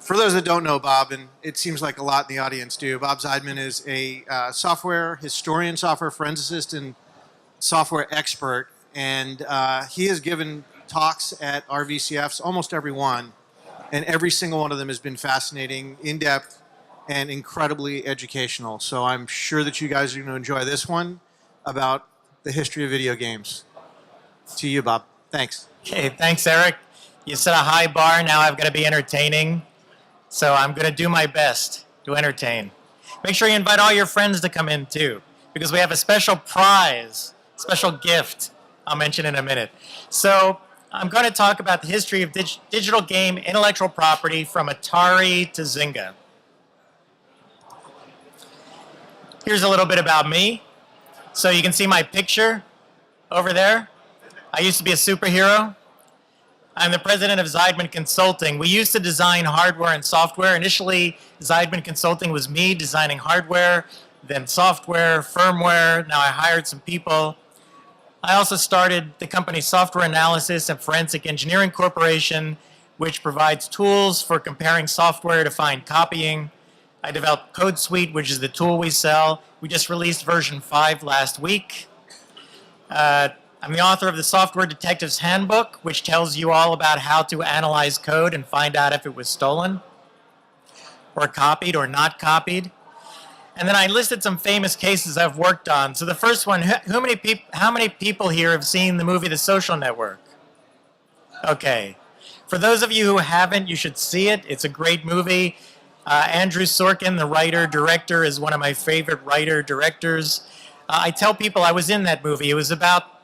For those that don't know Bob, and it seems like a lot in the audience do, Bob Zeidman is a software historian, software physicist, and software expert. And he has given talks at our VCFs, almost every one. And every single one of them has been fascinating, in-depth, and incredibly educational. So I'm sure that you guys are going to enjoy this one about the history of video games. To you, Bob. Thanks. Okay, thanks, Eric. You set a high bar, now I've got to be entertaining. So I'm going to do my best to entertain. Make sure you invite all your friends to come in too, because we have a special prize, special gift I'll mention in a minute. So I'm going to talk about the history of digital game intellectual property from Atari to Zynga. Here's a little bit about me. So you can see my picture over there. I used to be a superhero. I'm the president of Zeidman Consulting. We used to design hardware and software. Initially, Zeidman Consulting was me designing hardware, then software, firmware. Now I hired some people. I also started the company Software Analysis and Forensic Engineering Corporation, which provides tools for comparing software to find copying. I developed Code Suite, which is the tool we sell. We just released version 5 last week. I'm the author of the Software Detective's Handbook, which tells you all about how to analyze code and find out if it was stolen or copied or not copied. And then I listed some famous cases I've worked on. So the first one, how many people here have seen the movie The Social Network? Okay. For those of you who haven't, you should see it. It's a great movie. Andrew Sorkin, the writer-director, is one of my favorite writer-directors. I tell people I was in that movie. It was about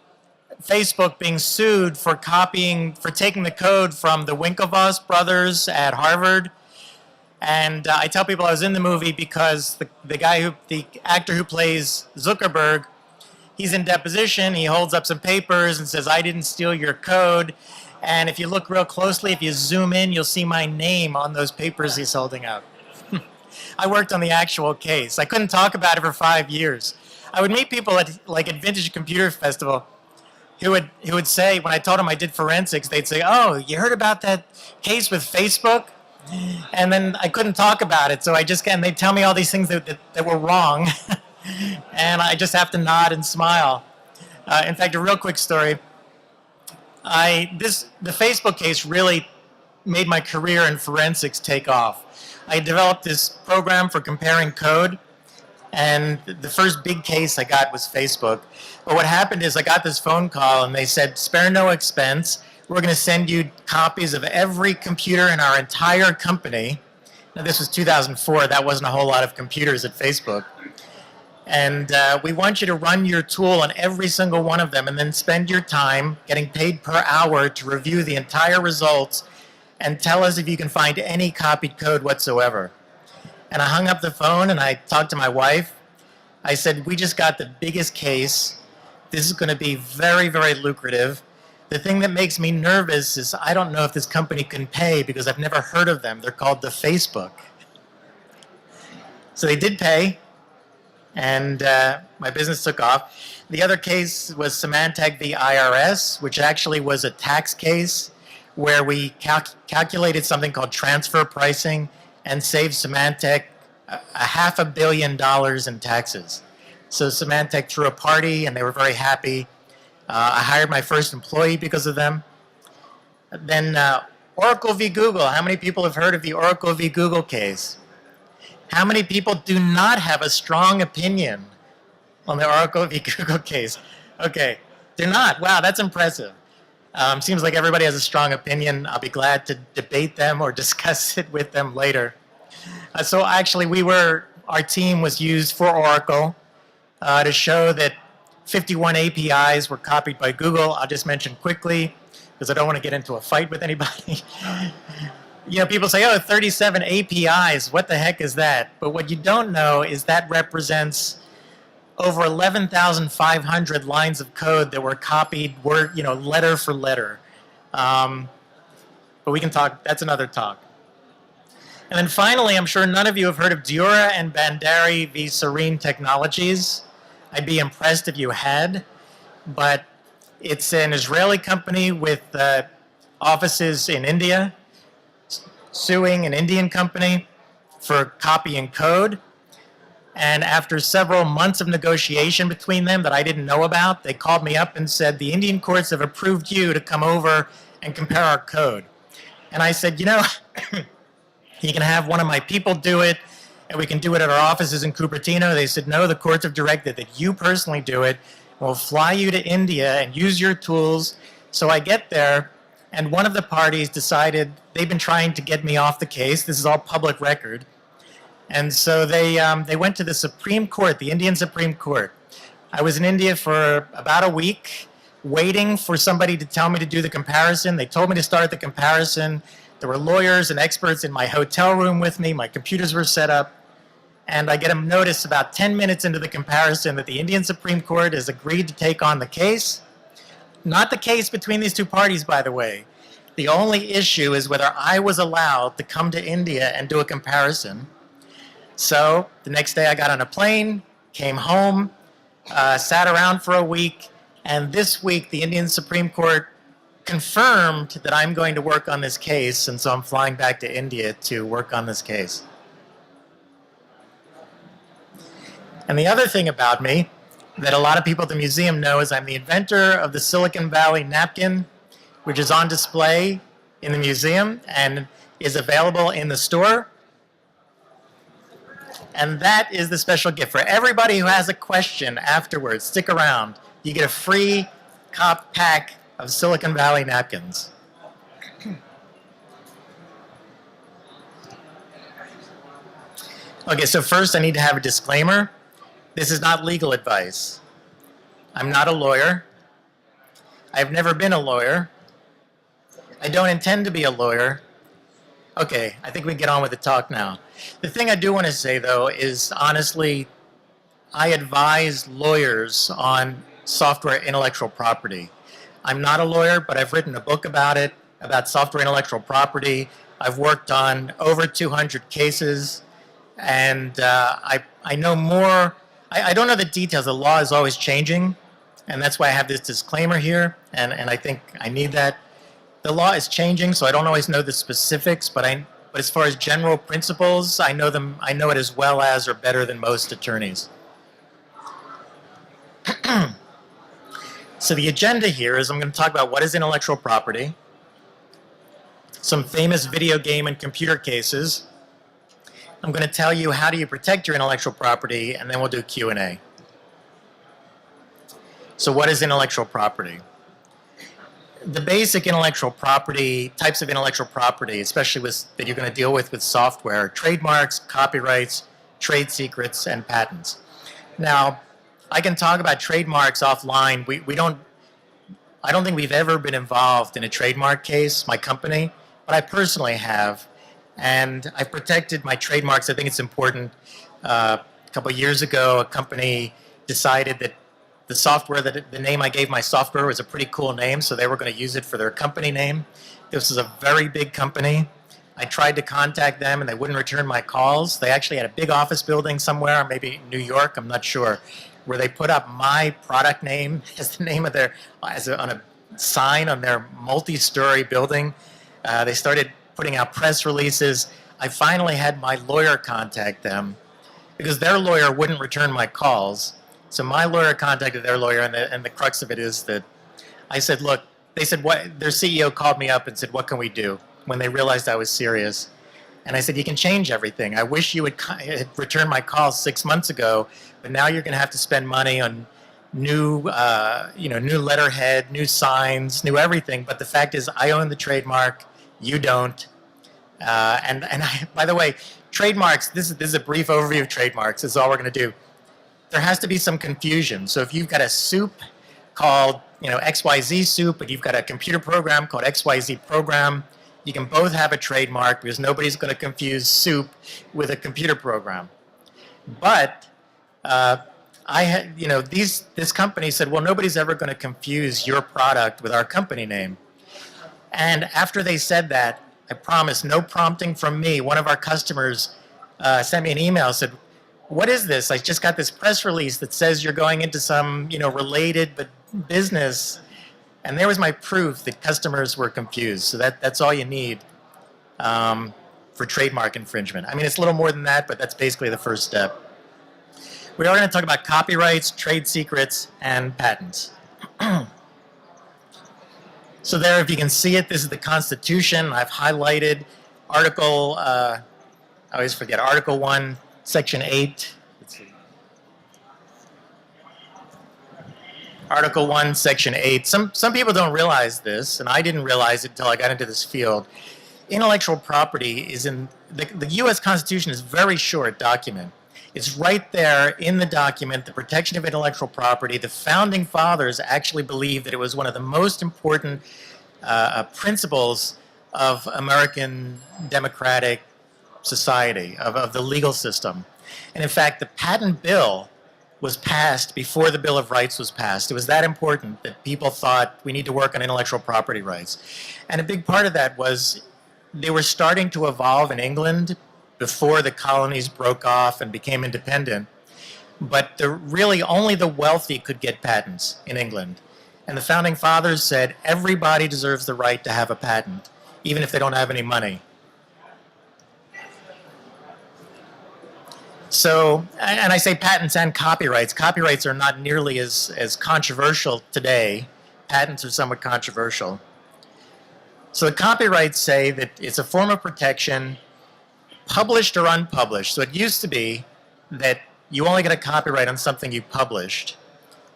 Facebook being sued for taking the code from the Winklevoss brothers at Harvard. And I tell people I was in the movie because the actor who plays Zuckerberg, he's in deposition. He holds up some papers and says, "I didn't steal your code." And if you look real closely, if you zoom in, you'll see my name on those papers he's holding up. I worked on the actual case. I couldn't talk about it for 5 years. I would meet people at Vintage Computer Festival who would say, when I told them I did forensics, they'd say, "Oh, you heard about that case with Facebook?" And then I couldn't talk about it, so they'd tell me all these things that were wrong, and I just have to nod and smile. In fact, a real quick story. The Facebook case really made my career in forensics take off. I developed this program for comparing code, and the first big case I got was Facebook. But what happened is I got this phone call, and they said, "Spare no expense. We're going to send you copies of every computer in our entire company." Now, this was 2004. That wasn't a whole lot of computers at Facebook. And we want you to run your tool on every single one of them and then spend your time getting paid per hour to review the entire results and tell us if you can find any copied code whatsoever. And I hung up the phone and I talked to my wife. I said, "We just got the biggest case. This is going to be very, very lucrative. The thing that makes me nervous is I don't know if this company can pay because I've never heard of them. They're called the Facebook." So they did pay, and my business took off. The other case was Symantec v. IRS, which actually was a tax case where we calculated something called transfer pricing and saved Symantec $500 million in taxes. So Symantec threw a party, and they were very happy. I hired my first employee because of them. Then Oracle v. Google. How many people have heard of the Oracle v. Google case? How many people do not have a strong opinion on the Oracle v. Google case? Okay, do not. Wow, that's impressive. Seems like everybody has a strong opinion. I'll be glad to debate them or discuss it with them later. So actually, our team was used for Oracle to show that 51 APIs were copied by Google. I'll just mention quickly, because I don't want to get into a fight with anybody. People say, oh, 37 APIs, what the heck is that? But what you don't know is that represents over 11,500 lines of code that were copied letter for letter. But we can talk, that's another talk. And then finally, I'm sure none of you have heard of Diura and Bandari v. Serene Technologies. I'd be impressed if you had, but it's an Israeli company with offices in India, suing an Indian company for copying code. And after several months of negotiation between them that I didn't know about, they called me up and said, the Indian courts have approved you to come over and compare our code. And I said, you can have one of my people do it, and we can do it at our offices in Cupertino. They said, no, the courts have directed that you personally do it. We'll fly you to India and use your tools. So I get there, and one of the parties decided they've been trying to get me off the case. This is all public record. And so they went to the Supreme Court, the Indian Supreme Court. I was in India for about a week, waiting for somebody to tell me to do the comparison. They told me to start the comparison. There were lawyers and experts in my hotel room with me. My computers were set up. And I get a notice about 10 minutes into the comparison that the Indian Supreme Court has agreed to take on the case. Not the case between these two parties, by the way. The only issue is whether I was allowed to come to India and do a comparison. So the next day I got on a plane, came home, sat around for a week, and this week the Indian Supreme Court confirmed that I'm going to work on this case, and so I'm flying back to India to work on this case. And the other thing about me that a lot of people at the museum know is I'm the inventor of the Silicon Valley napkin, which is on display in the museum and is available in the store. And that is the special gift. For everybody who has a question afterwards, stick around. You get a free pack of Silicon Valley napkins. Okay, so first I need to have a disclaimer. This is not legal advice. I'm not a lawyer. I've never been a lawyer. I don't intend to be a lawyer. Okay, I think we can get on with the talk now. The thing I do want to say, though, is honestly, I advise lawyers on software intellectual property. I'm not a lawyer, but I've written a book about it, about software intellectual property. I've worked on over 200 cases, and I know more. I don't know the details. The law is always changing, and that's why I have this disclaimer here, and I think I need that. The law is changing, so I don't always know the specifics, but as far as general principles, I know them. I know it as well as or better than most attorneys. So the agenda here is I'm going to talk about what is intellectual property, some famous video game and computer cases. I'm going to tell you how do you protect your intellectual property, and then we'll do Q&A. So what is intellectual property? The basic intellectual property, types of intellectual property, especially that you're going to deal with software, trademarks, copyrights, trade secrets, and patents. Now, I can talk about trademarks offline. I don't think we've ever been involved in a trademark case, my company, but I personally have. And I've protected my trademarks. I think it's important. A couple of years ago, a company decided that the software, the name I gave my software was a pretty cool name, so they were going to use it for their company name. This is a very big company. I tried to contact them, and they wouldn't return my calls. They actually had a big office building somewhere, maybe New York, I'm not sure, where they put up my product name as the name of on a sign on their multi-story building. They started putting out press releases. I finally had my lawyer contact them because their lawyer wouldn't return my calls. So my lawyer contacted their lawyer, and the crux of it is that I said, look, they said, what? Their CEO called me up and said, what can we do? when they realized I was serious. And I said, you can change everything. I wish you had returned my call 6 months ago, but now you're going to have to spend money on new, new letterhead, new signs, new everything. But the fact is, I own the trademark, you don't. And by the way, trademarks. This is a brief overview of trademarks. This is all we're going to do. There has to be some confusion. So if you've got a soup called XYZ soup, but you've got a computer program called XYZ program, you can both have a trademark because nobody's going to confuse soup with a computer program. But this company said, well, nobody's ever going to confuse your product with our company name. And after they said that, I promise, no prompting from me, one of our customers sent me an email, said, what is this? I just got this press release that says you're going into some, related but business. And there was my proof that customers were confused. So that's all you need for trademark infringement. I mean, it's a little more than that, but that's basically the first step. We are going to talk about copyrights, trade secrets, and patents. So there, if you can see it, this is the Constitution. I've highlighted Article, I always forget, Article 1, Section 8. Let's see. Article 1, Section 8. Some people don't realize this, and I didn't realize it until I got into this field. Intellectual property is in, the U.S. Constitution is a very short document. It's right there in the document, the protection of intellectual property. The founding fathers actually believed that it was one of the most important principles of American democratic society, of the legal system. And in fact, the patent bill was passed before the Bill of Rights was passed. It was that important that people thought we need to work on intellectual property rights. And a big part of that was they were starting to evolve in England before the colonies broke off and became independent. But really only the wealthy could get patents in England. And the founding fathers said everybody deserves the right to have a patent, even if they don't have any money. So, and I say patents and copyrights. Copyrights are not nearly as controversial today. Patents are somewhat controversial. So the copyrights say that it's a form of protection, published or unpublished. So it used to be that you only get a copyright on something you published.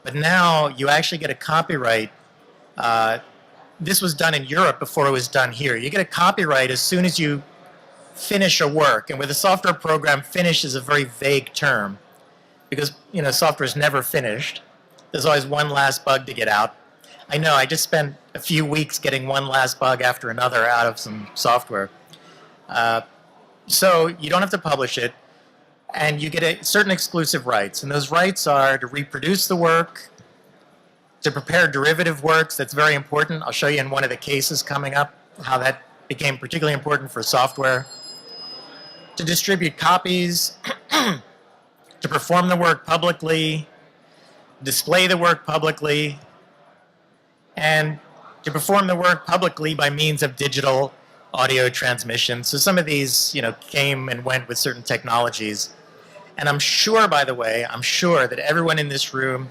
But now you actually get a copyright. This was done in Europe before it was done here. You get a copyright as soon as you finish a work. And with a software program, finish is a very vague term because, software is never finished. There's always one last bug to get out. I know, I just spent a few weeks getting one last bug after another out of some software. So you don't have to publish it, and you get certain exclusive rights. And those rights are to reproduce the work, to prepare derivative works. That's very important. I'll show you in one of the cases coming up how that became particularly important for software. To distribute copies, to perform the work publicly, display the work publicly, and to perform the work publicly by means of digital audio transmission. So some of these, came and went with certain technologies. And I'm sure, by the way, that everyone in this room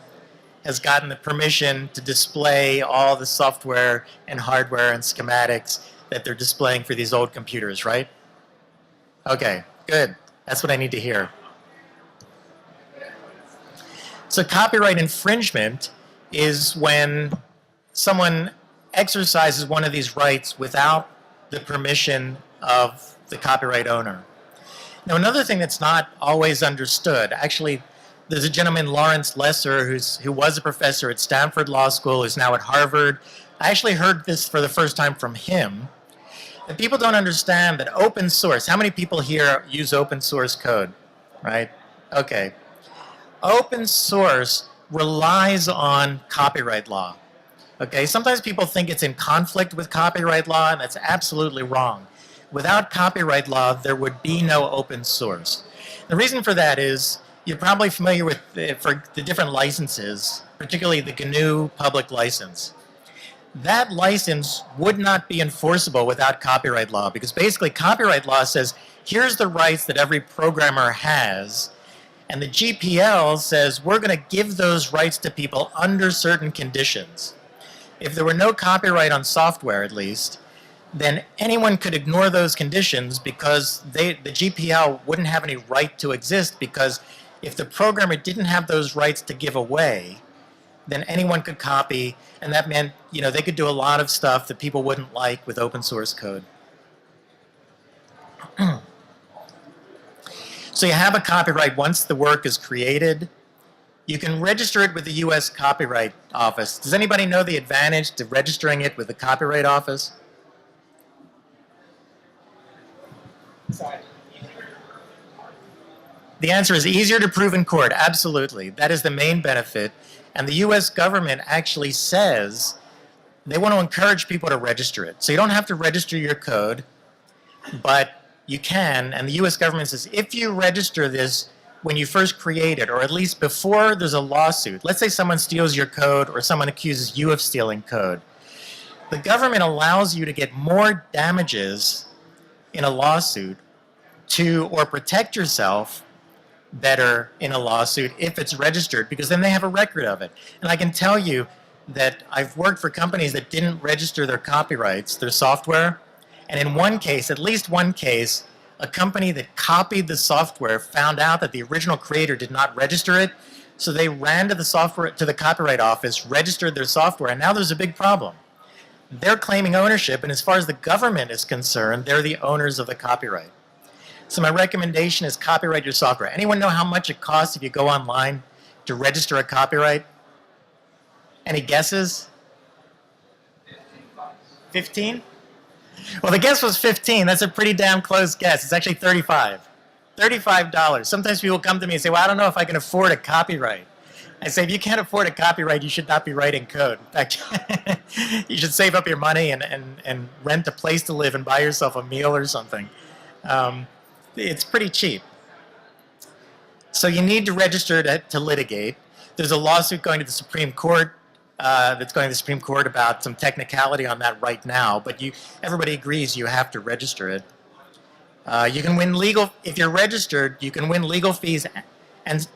has gotten the permission to display all the software and hardware and schematics that they're displaying for these old computers, right? Okay, good. That's what I need to hear. So copyright infringement is when someone exercises one of these rights without the permission of the copyright owner. Now, another thing that's not always understood, actually, there's a gentleman, Lawrence Lesser, who was a professor at Stanford Law School, who's now at Harvard. I actually heard this for the first time from him. And people don't understand that open source, how many people here use open source code, right? Okay. Open source relies on copyright law. Okay, sometimes people think it's in conflict with copyright law, and that's absolutely wrong. Without copyright law, there would be no open source. The reason for that is you're probably familiar with for the different licenses, particularly the GNU public license. That license would not be enforceable without copyright law because basically copyright law says, here's the rights that every programmer has, and the GPL says we're going to give those rights to people under certain conditions. If there were no copyright on software, at least, then anyone could ignore those conditions because the GPL wouldn't have any right to exist, because if the programmer didn't have those rights to give away, then anyone could copy, and that meant, you know, they could do a lot of stuff that people wouldn't like with open source code. So you have a copyright once the work is created. You can register it with the US Copyright Office. Does anybody know the advantage to registering it with the Copyright Office? The answer is easier to prove in court. Absolutely. That is the main benefit. And the US government actually says they want to encourage people to register it. So you don't have to register your code, but you can. And the US government says if you register this when you first create it, or at least before there's a lawsuit, let's say someone steals your code or someone accuses you of stealing code, the government allows you to get more damages in a lawsuit or protect yourself better in a lawsuit if it's registered, because then they have a record of it. And I can tell you that I've worked for companies that didn't register their copyrights, their software, and in one case, at least one case, a company that copied the software found out that the original creator did not register it, so they ran to the Copyright Office, registered their software, and now there's a big problem. They're claiming ownership, and as far as the government is concerned, they're the owners of the copyright. So my recommendation is copyright your software. Anyone know how much it costs if you go online to register a copyright? Any guesses? 15? Well, the guess was 15. That's a pretty damn close guess. It's actually 35. $35. Sometimes people come to me and say, well, I don't know if I can afford a copyright. I say, if you can't afford a copyright, you should not be writing code. In fact, you should save up your money and rent a place to live and buy yourself a meal or something. It's pretty cheap. So you need to register to litigate. There's a lawsuit going to the Supreme Court that's going to the Supreme Court about some technicality on that right now, but everybody agrees you have to register it. You can win if you're registered, you can win legal fees, and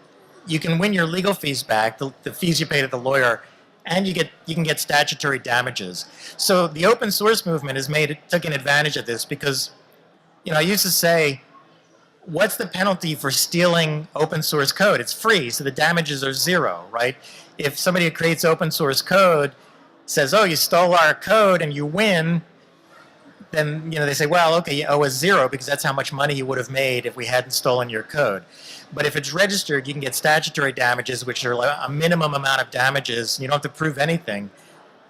you can win your legal fees back, the fees you pay to the lawyer, and you can get statutory damages. So the open source movement has taken advantage of this, because, you know, I used to say, what's the penalty for stealing open source code? It's free, so the damages are zero, right? If somebody who creates open source code says, oh, you stole our code and you win, then, you know, they say, well, okay, you owe us zero, because that's how much money you would have made if we hadn't stolen your code. But if it's registered, you can get statutory damages, which are a minimum amount of damages. You don't have to prove anything.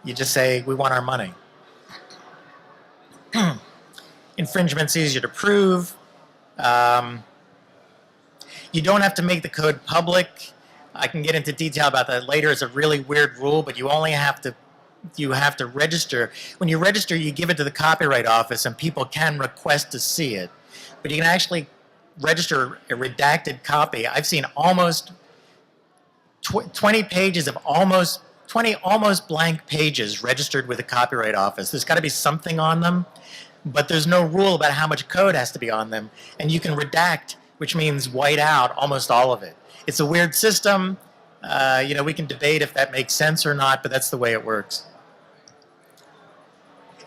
You just say, we want our money. Infringement's easier to prove. You don't have to make the code public. I can get into detail about that later. It's a really weird rule, but you have to register. When you register, you give it to the Copyright Office, and people can request to see it. But you can actually register a redacted copy. I've seen almost 20 pages of almost blank pages registered with the Copyright Office. There's got to be something on them, but there's no rule about how much code has to be on them. And you can redact, which means white out almost all of it. It's a weird system. You know, we can debate if that makes sense or not, but that's the way it works.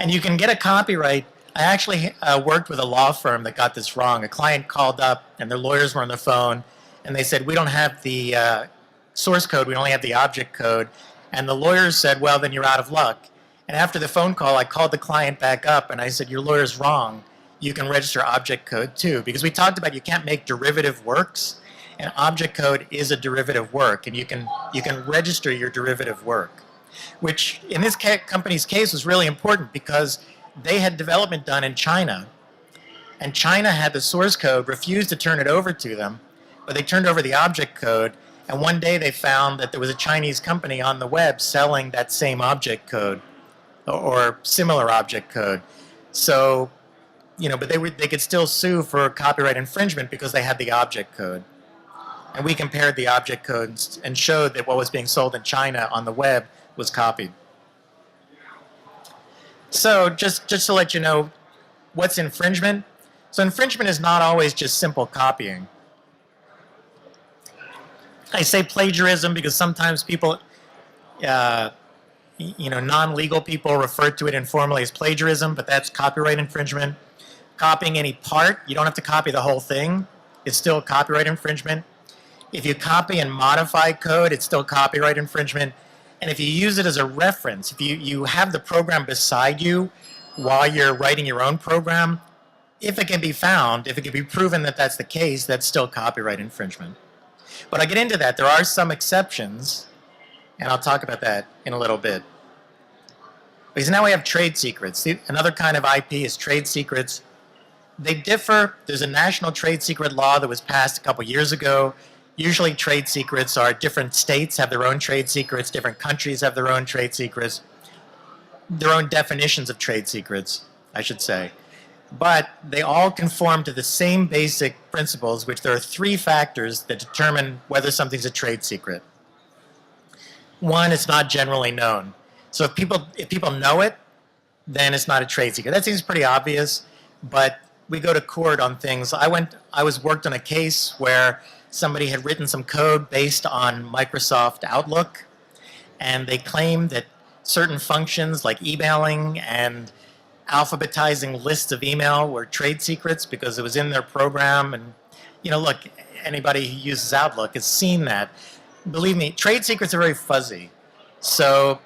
And you can get a copyright. I actually worked with a law firm that got this wrong. A client called up, and their lawyers were on the phone, and they said, we don't have the source code, we only have the object code. And the lawyers said, well, then you're out of luck. And after the phone call, I called the client back up, and I said, your lawyer's wrong. You can register object code too. Because we talked about you can't make derivative works, and object code is a derivative work, and you can register your derivative work. Which, in this company's case, was really important, because they had development done in China, and China had the source code, refused to turn it over to them, but they turned over the object code, and one day they found that there was a Chinese company on the web selling that same object code, or similar object code. So, you know, but they could still sue for copyright infringement because they had the object code. And we compared the object codes and showed that what was being sold in China on the web was copied. So just to let you know, what's infringement? So infringement is not always just simple copying. I say plagiarism because sometimes people Non-legal people refer to it informally as plagiarism, but that's copyright infringement. Copying any part, you don't have to copy the whole thing. It's still copyright infringement. If you copy and modify code, it's still copyright infringement. And if you use it as a reference, if you have the program beside you while you're writing your own program, if it can be found, if it can be proven that that's the case, that's still copyright infringement. But I'll get into that. There are some exceptions, and I'll talk about that in a little bit. Because now we have trade secrets. Another kind of IP is trade secrets. They differ. There's a national trade secret law that was passed a couple years ago. Usually trade secrets are different states have their own trade secrets, different countries have their own trade secrets, their own definitions of trade secrets, I should say. But they all conform to the same basic principles, which there are three factors that determine whether something's a trade secret. One, it's not generally known. So if people know it, then it's not a trade secret. That seems pretty obvious, but we go to court on things. I worked on a case where somebody had written some code based on Microsoft Outlook, and they claimed that certain functions like emailing and alphabetizing lists of email were trade secrets because it was in their program. And, look, anybody who uses Outlook has seen that. Believe me, trade secrets are very fuzzy. So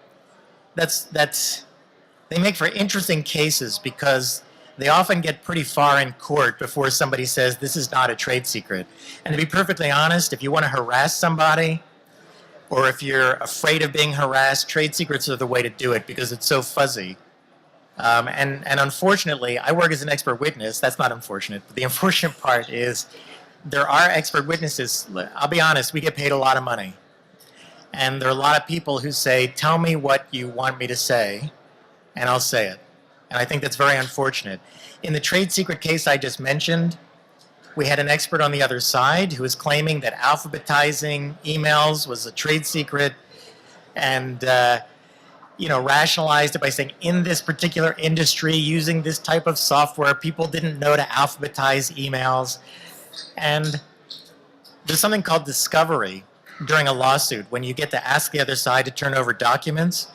they make for interesting cases because they often get pretty far in court before somebody says this is not a trade secret. And to be perfectly honest, if you want to harass somebody, or if you're afraid of being harassed, trade secrets are the way to do it because it's so fuzzy. And unfortunately, I work as an expert witness. That's not unfortunate. But the unfortunate part is there are expert witnesses. I'll be honest, we get paid a lot of money. And there are a lot of people who say, tell me what you want me to say, and I'll say it. And I think that's very unfortunate. In the trade secret case I just mentioned, we had an expert on the other side who was claiming that alphabetizing emails was a trade secret and rationalized it by saying in this particular industry, using this type of software, people didn't know to alphabetize emails. And there's something called discovery during a lawsuit when you get to ask the other side to turn over documents.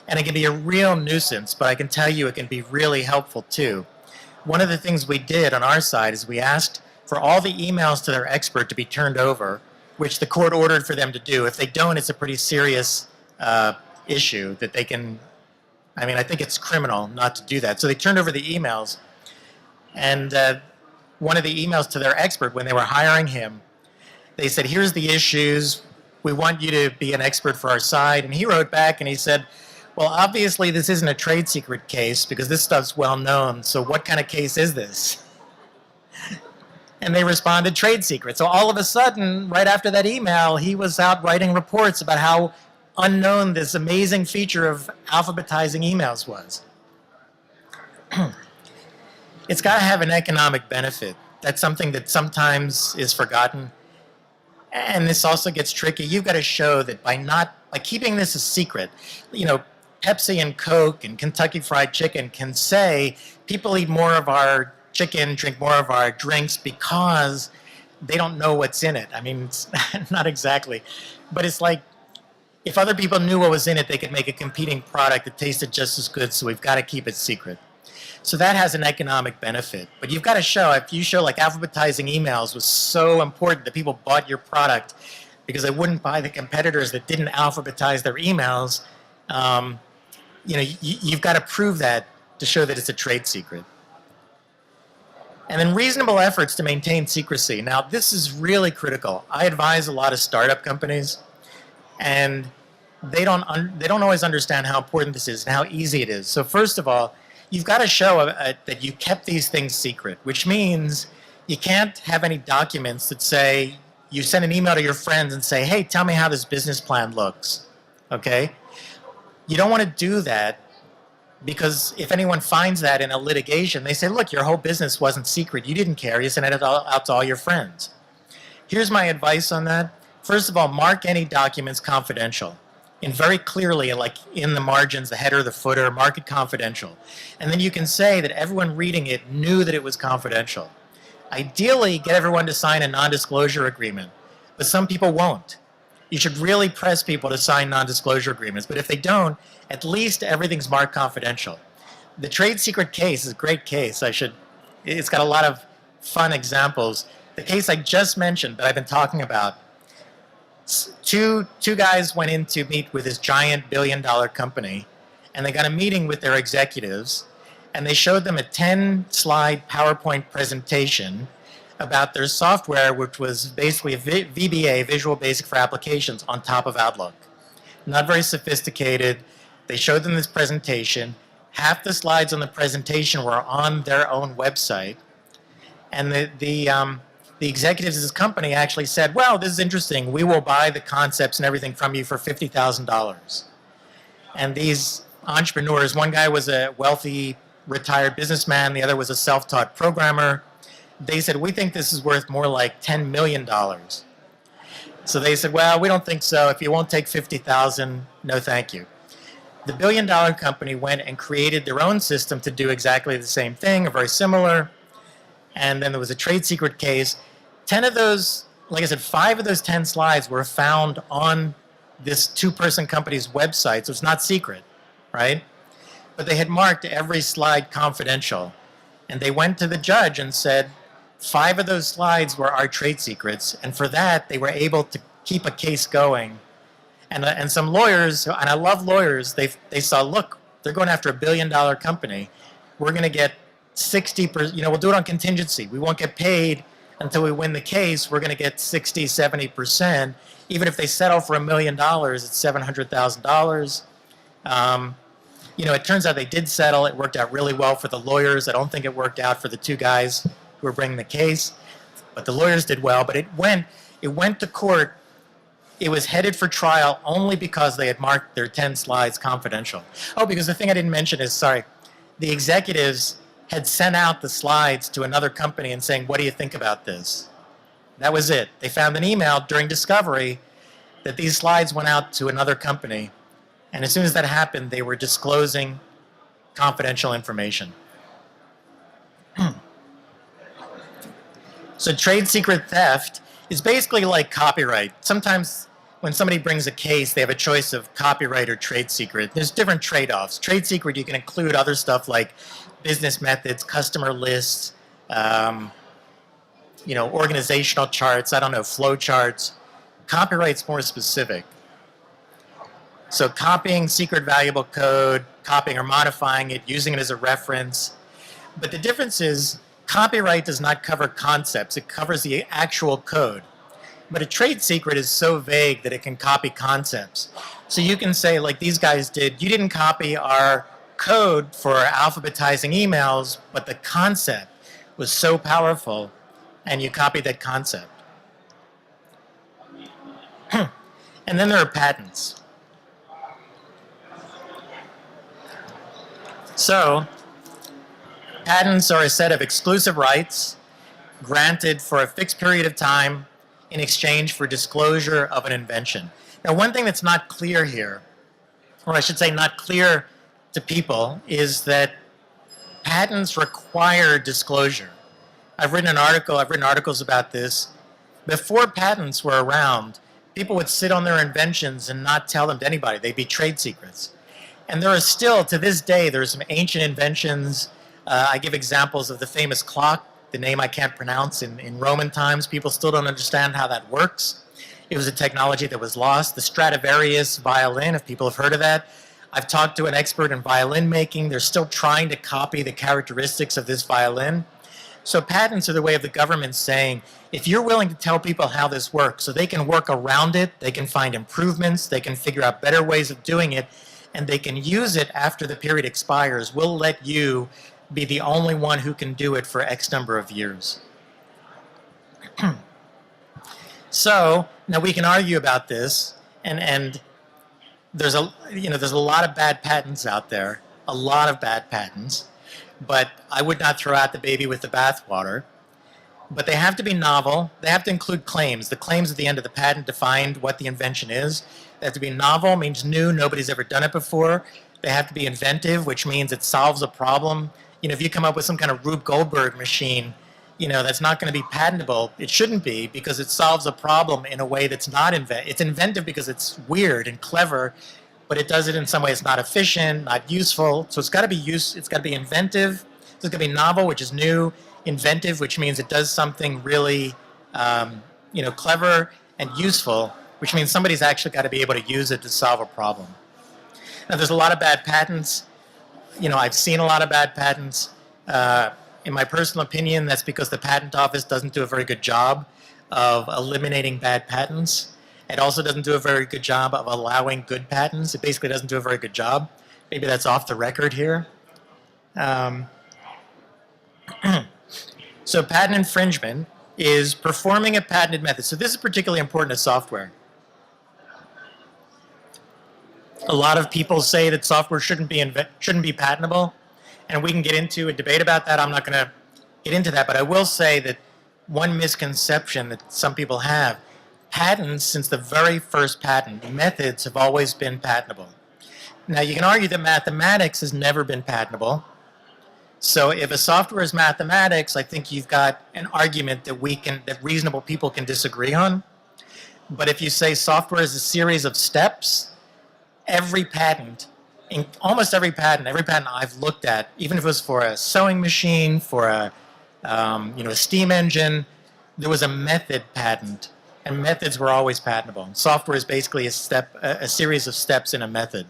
And it can be a real nuisance, but I can tell you it can be really helpful too. One of the things we did on our side is we asked for all the emails to their expert to be turned over, which the court ordered for them to do. If they don't, it's a pretty serious issue that they can, I think it's criminal not to do that. So they turned over the emails, and one of the emails to their expert when they were hiring him, they said, here's the issues. We want you to be an expert for our side. And he wrote back and he said, well, obviously this isn't a trade secret case because this stuff's well known. So what kind of case is this? And they responded, trade secret. So all of a sudden, right after that email, he was out writing reports about how unknown this amazing feature of alphabetizing emails was. It's got to have an economic benefit. That's something that sometimes is forgotten. And this also gets tricky. You've got to show that by keeping this a secret, Pepsi and Coke and Kentucky Fried Chicken can say people eat more of our chicken, drink more of our drinks because they don't know what's in it. It's not exactly, but it's like if other people knew what was in it, they could make a competing product that tasted just as good, so we've got to keep it secret. So that has an economic benefit. But you've got to show, if you show like alphabetizing emails was so important that people bought your product because they wouldn't buy the competitors that didn't alphabetize their emails, you've got to prove that to show that it's a trade secret. And then reasonable efforts to maintain secrecy. Now, this is really critical. I advise a lot of startup companies, and they don't always understand how important this is and how easy it is. So first of all, you've got to show that you kept these things secret, which means you can't have any documents that say, you send an email to your friends and say, hey, tell me how this business plan looks, okay? You don't want to do that because if anyone finds that in a litigation, they say, look, your whole business wasn't secret. You didn't care. You sent it out to all your friends. Here's my advice on that. First of all, mark any documents confidential. And very clearly, like in the margins, the header, the footer, mark it confidential. And then you can say that everyone reading it knew that it was confidential. Ideally, get everyone to sign a non-disclosure agreement, but some people won't. you should really press people to sign non-disclosure agreements. But if they don't, at least everything's marked confidential. The trade secret case is a great case. It's got a lot of fun examples. The case I just mentioned that I've been talking about, two guys went in to meet with this giant billion-dollar company, and they got a meeting with their executives, and they showed them a 10-slide PowerPoint presentation about their software, which was basically a VBA, Visual Basic for Applications, on top of Outlook. Not very sophisticated. They showed them this presentation. Half the slides on the presentation were on their own website. And the executives of this company actually said, well, this is interesting. We will buy the concepts and everything from you for $50,000. And these entrepreneurs, one guy was a wealthy retired businessman, the other was a self-taught programmer. They said, we think this is worth more like $10 million. So they said, well, we don't think so. If you won't take $50,000, no thank you. The billion-dollar company went and created their own system to do exactly the same thing, or very similar. And then there was a trade secret case. 10 of those, like I said, 5 of those 10 slides were found on this two-person company's website, so it's not secret, right? But they had marked every slide confidential. And they went to the judge and said, 5 of those slides were our trade secrets. And for that, they were able to keep a case going. And some lawyers, and I love lawyers, they saw, look, they're going after a billion-dollar company. We're going to get 60%, we'll do it on contingency. We won't get paid until we win the case. We're going to get 60, 70%. Even if they settle for $1 million, it's $700,000. It turns out they did settle. It worked out really well for the lawyers. I don't think it worked out for the 2 guys who were bringing the case, but the lawyers did well. But it went to court. It was headed for trial only because they had marked their 10 slides confidential. Oh, because the thing I didn't mention is, the executives had sent out the slides to another company and saying, what do you think about this? That was it. They found an email during discovery that these slides went out to another company. And as soon as that happened, they were disclosing confidential information. So trade secret theft is basically like copyright. Sometimes when somebody brings a case, they have a choice of copyright or trade secret. There's different trade-offs. Trade secret, you can include other stuff like business methods, customer lists, organizational charts, flow charts. Copyright's more specific. So copying secret valuable code, copying or modifying it, using it as a reference. But the difference is copyright does not cover concepts. It covers the actual code. But a trade secret is so vague that it can copy concepts. So you can say, like these guys did, you didn't copy our code for alphabetizing emails, but the concept was so powerful, and you copied that concept. And then there are patents. So, patents are a set of exclusive rights granted for a fixed period of time in exchange for disclosure of an invention. Now, one thing that's not clear here, or I should say not clear to people, is that patents require disclosure. I've written articles about this. Before patents were around, people would sit on their inventions and not tell them to anybody. They'd be trade secrets. And there are still, to this day, there's some ancient inventions. I give examples of the famous clock, the name I can't pronounce in Roman times. People still don't understand how that works. It was a technology that was lost. The Stradivarius Violin, if people have heard of that. I've talked to an expert in violin making. They're still trying to copy the characteristics of this violin. So patents are the way of the government saying, if you're willing to tell people how this works, so they can work around it, they can find improvements, they can figure out better ways of doing it, and they can use it after the period expires, we'll let you be the only one who can do it for X number of years. So now we can argue about this, and there's a lot of bad patents out there, a lot of bad patents, but I would not throw out the baby with the bathwater. But they have to be novel. They have to include claims. The claims at the end of the patent define what the invention is. They have to be novel, means new, nobody's ever done it before. They have to be inventive, which means it solves a problem. If you come up with some kind of Rube Goldberg machine, that's not going to be patentable. It shouldn't be, because it solves a problem in a way that's not it's inventive because it's weird and clever, but it does it in some way it's not efficient, not useful. So it's got to be it's got to be inventive. It's got to be novel, which is new. Inventive, which means it does something really clever and useful, which means somebody's actually got to be able to use it to solve a problem. Now, there's a lot of bad patents. I've seen a lot of bad patents. In my personal opinion, that's because the patent office doesn't do a very good job of eliminating bad patents. It also doesn't do a very good job of allowing good patents. It basically doesn't do a very good job. Maybe that's off the record here. So patent infringement is performing a patented method. So this is particularly important to software. A lot of people say that software shouldn't be patentable, and we can get into a debate about that. I'm not going to get into that, but I will say that one misconception that some people have, patents, since the very first patent, methods have always been patentable. Now, you can argue that mathematics has never been patentable. So if a software is mathematics, I think you've got an argument that that reasonable people can disagree on. But if you say software is a series of steps, almost every patent I've looked at, even if it was for a sewing machine, for a steam engine, there was a method patent, and methods were always patentable. Software is basically a series of steps in a method.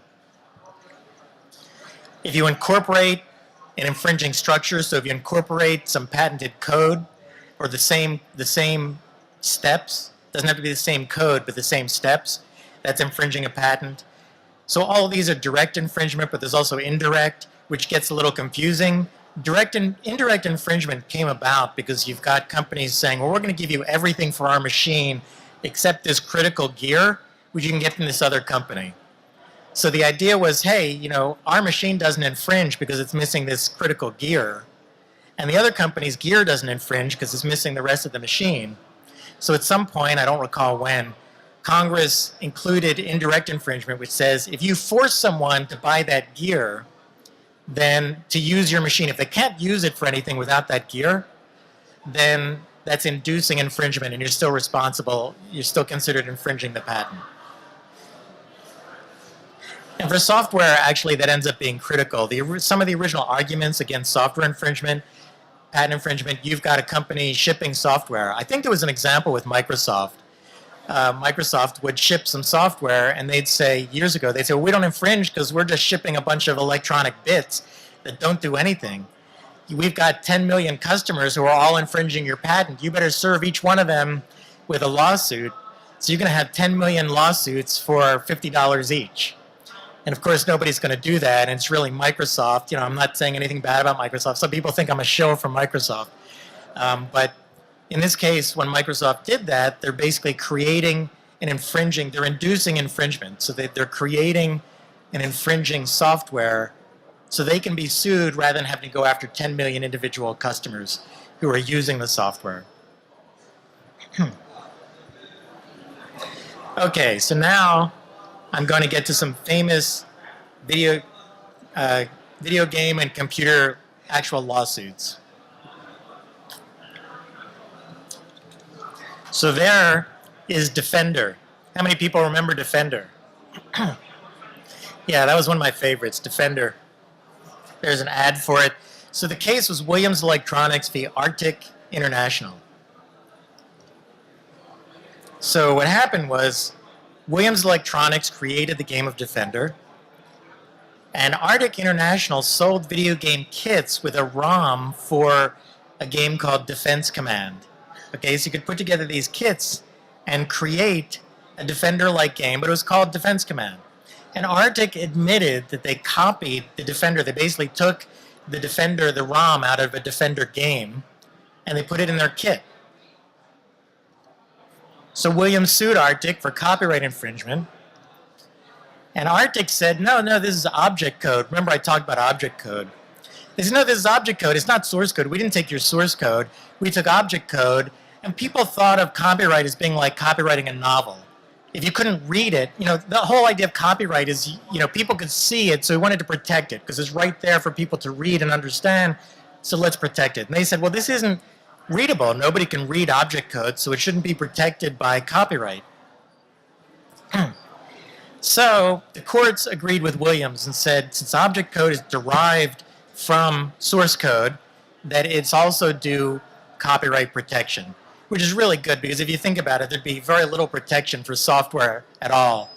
If you incorporate an infringing structure, so if you incorporate some patented code or the same steps, doesn't have to be the same code, but the same steps, that's infringing a patent. So all of these are direct infringement, but there's also indirect, which gets a little confusing. Direct and indirect infringement came about because you've got companies saying, well, we're going to give you everything for our machine except this critical gear, which you can get from this other company. So the idea was, hey, our machine doesn't infringe because it's missing this critical gear, and the other company's gear doesn't infringe because it's missing the rest of the machine. So at some point, I don't recall when, Congress included indirect infringement, which says if you force someone to buy that gear, then to use your machine, if they can't use it for anything without that gear, then that's inducing infringement, and you're still responsible, you're still considered infringing the patent. And for software, actually, that ends up being critical. Some of the original arguments against software infringement, patent infringement, you've got a company shipping software. I think there was an example with Microsoft. Microsoft would ship some software, and they'd say, years ago, they'd say, well, we don't infringe because we're just shipping a bunch of electronic bits that don't do anything. We've got 10 million customers who are all infringing your patent. You better serve each one of them with a lawsuit. So you're going to have 10 million lawsuits for $50 each. And of course, nobody's going to do that, and it's really Microsoft. I'm not saying anything bad about Microsoft. Some people think I'm a shill from Microsoft. But in this case, when Microsoft did that, they're basically creating they're inducing infringement. So they're creating an infringing software so they can be sued rather than having to go after 10 million individual customers who are using the software. Okay, so now I'm going to get to some famous video game and computer actual lawsuits. So there is Defender. How many people remember Defender? Yeah, that was one of my favorites, Defender. There's an ad for it. So the case was Williams Electronics v. Arctic International. So what happened was Williams Electronics created the game of Defender, and Arctic International sold video game kits with a ROM for a game called Defense Command. Okay, so you could put together these kits and create a Defender-like game, but it was called Defense Command. And Arctic admitted that they copied the Defender. They basically took the Defender, the ROM, out of a Defender game, and they put it in their kit. So Williams sued Arctic for copyright infringement. And Arctic said, no, this is object code. Remember I talked about object code. They said, no, this is object code. It's not source code. We didn't take your source code. We took object code. And people thought of copyright as being like copyrighting a novel. If you couldn't read it, the whole idea of copyright is, people could see it, so we wanted to protect it because it's right there for people to read and understand, so let's protect it. And they said, well, this isn't readable. Nobody can read object code, so it shouldn't be protected by copyright. So the courts agreed with Williams and said, since object code is derived from source code, that it's also due copyright protection, which is really good because if you think about it, there'd be very little protection for software at all.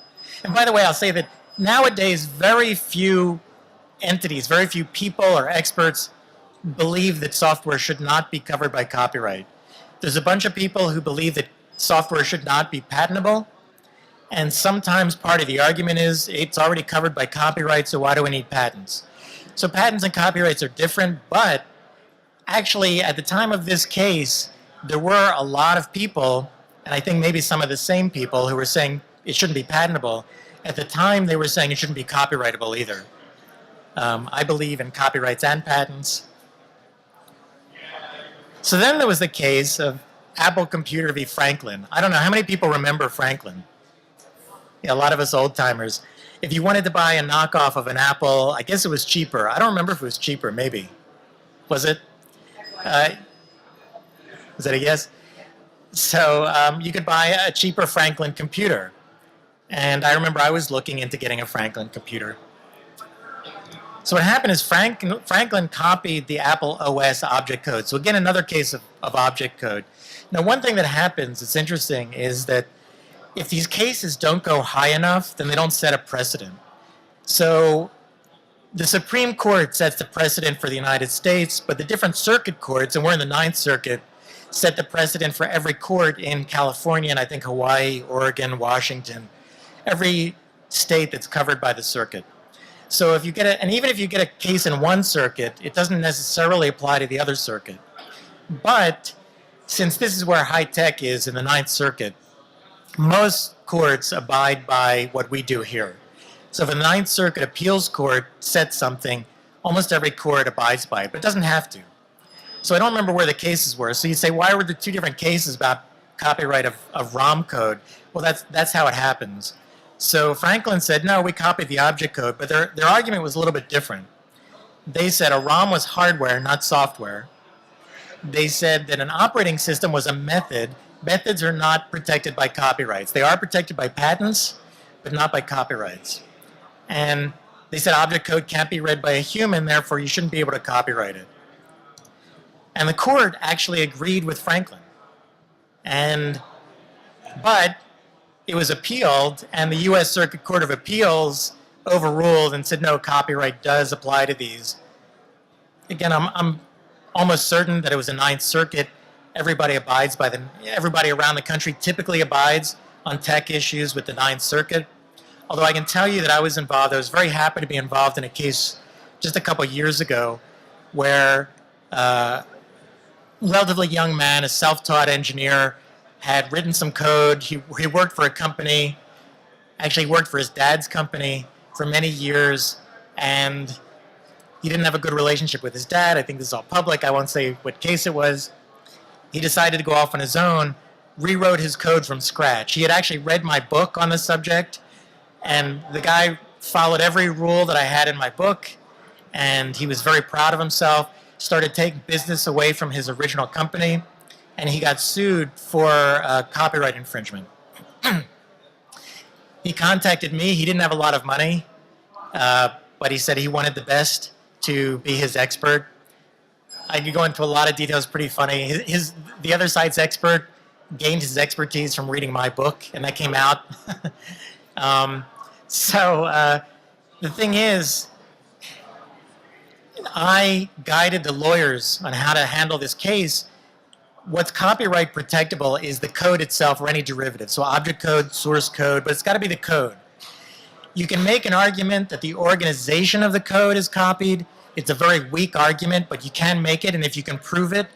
And by the way, I'll say that nowadays, very few entities, very few people or experts believe that software should not be covered by copyright. There's a bunch of people who believe that software should not be patentable. And sometimes part of the argument is it's already covered by copyright, so why do we need patents? So patents and copyrights are different, but actually at the time of this case, there were a lot of people, and I think maybe some of the same people who were saying it shouldn't be patentable. At the time, they were saying it shouldn't be copyrightable either. I believe in copyrights and patents. So then there was the case of Apple Computer v. Franklin. I don't know, how many people remember Franklin? Yeah, a lot of us old-timers. If you wanted to buy a knockoff of an Apple, I guess it was cheaper. I don't remember if it was cheaper, maybe. Was it? Was that a yes? So you could buy a cheaper Franklin computer. And I remember I was looking into getting a Franklin computer. So what happened is Franklin copied the Apple OS object code. So again, another case of object code. Now, one thing that happens that's interesting is that if these cases don't go high enough, then they don't set a precedent. So the Supreme Court sets the precedent for the United States, but the different circuit courts, and we're in the Ninth Circuit, set the precedent for every court in California, and I think Hawaii, Oregon, Washington, every state that's covered by the circuit. So if you get and even if you get a case in one circuit, it doesn't necessarily apply to the other circuit. But since this is where high tech is in the Ninth Circuit, most courts abide by what we do here. So if a Ninth Circuit appeals court sets something, almost every court abides by it, but it doesn't have to. So I don't remember where the cases were. So you say, why were there two different cases about copyright of ROM code? Well, that's how it happens. So Franklin said, no, we copied the object code, but their argument was a little bit different. They said a ROM was hardware, not software. They said that an operating system was a method. Methods are not protected by copyrights. They are protected by patents, but not by copyrights. And they said object code can't be read by a human, therefore you shouldn't be able to copyright it. And the court actually agreed with Franklin. But it was appealed, and the U.S. Circuit Court of Appeals overruled and said, no, copyright does apply to these. Again, I'm almost certain that it was a Ninth Circuit. Everybody abides by them. Everybody around the country typically abides on tech issues with the Ninth Circuit. Although I can tell you that I was very happy to be involved in a case just a couple years ago where a relatively young man, a self-taught engineer, had written some code. He worked for a company, actually worked for his dad's company for many years, and he didn't have a good relationship with his dad. I think this is all public. I won't say what case it was. He decided to go off on his own, rewrote his code from scratch. He had actually read my book on the subject, and the guy followed every rule that I had in my book, and he was very proud of himself, started taking business away from his original company, and he got sued for copyright infringement. He contacted me. He didn't have a lot of money, but he said he wanted the best to be his expert. I could go into a lot of details, pretty funny. The other side's expert gained his expertise from reading my book, and that came out. The thing is, I guided the lawyers on how to handle this case. What's copyright protectable is the code itself or any derivative. So object code, source code, but it's got to be the code. You can make an argument that the organization of the code is copied. It's a very weak argument, but you can make it, and if you can prove it,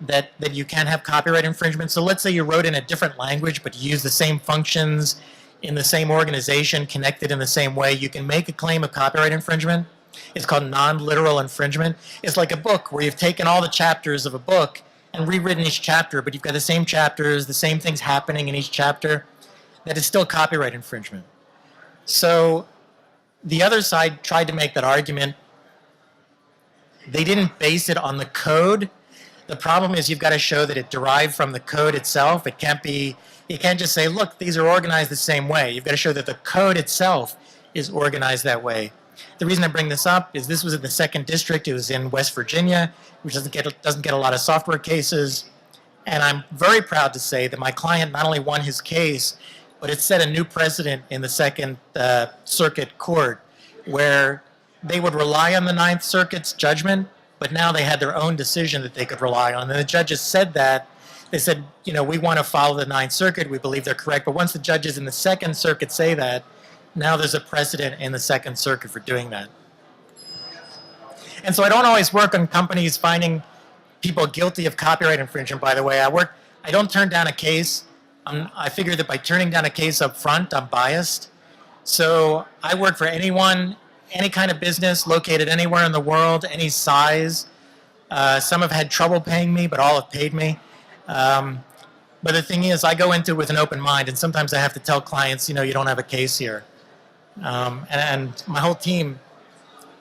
that you can have copyright infringement. So let's say you wrote in a different language, but you use the same functions in the same organization, connected in the same way, you can make a claim of copyright infringement. It's called non-literal infringement. It's like a book where you've taken all the chapters of a book and rewritten each chapter, but you've got the same chapters, the same things happening in each chapter. That is still copyright infringement. So the other side tried to make that argument. They didn't base it on the code. The problem is you've got to show that it derived from the code itself. It can't be, you can't just say, look, these are organized the same way. You've got to show that the code itself is organized that way. The reason I bring this up is this was in the 2nd District. It was in West Virginia, which doesn't get a lot of software cases. And I'm very proud to say that my client not only won his case, but it set a new precedent in the 2nd Circuit Court where they would rely on the 9th Circuit's judgment, but now they had their own decision that they could rely on. And the judges said that. They said, you know, we want to follow the 9th Circuit. We believe they're correct. But once the judges in the 2nd Circuit say that, now there's a precedent in the 2nd Circuit for doing that. And so I don't always work on companies finding people guilty of copyright infringement, by the way. I don't turn down a case. I figure that by turning down a case up front, I'm biased. So I work for anyone, any kind of business located anywhere in the world, any size. Some have had trouble paying me, but all have paid me. But the thing is, I go into it with an open mind, and sometimes I have to tell clients, you know, you don't have a case here. And my whole team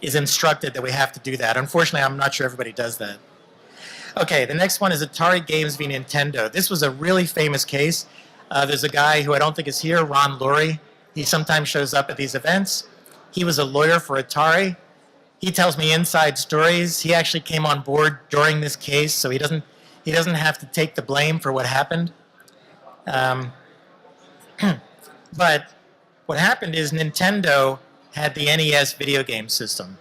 is instructed that we have to do that. Unfortunately, I'm not sure everybody does that. Okay, the next one is Atari Games v. Nintendo. This was a really famous case. There's a guy who I don't think is here, Ron Lurie. He sometimes shows up at these events. He was a lawyer for Atari. He tells me inside stories. He actually came on board during this case, so he doesn't have to take the blame for what happened. But what happened is Nintendo had the NES video game system.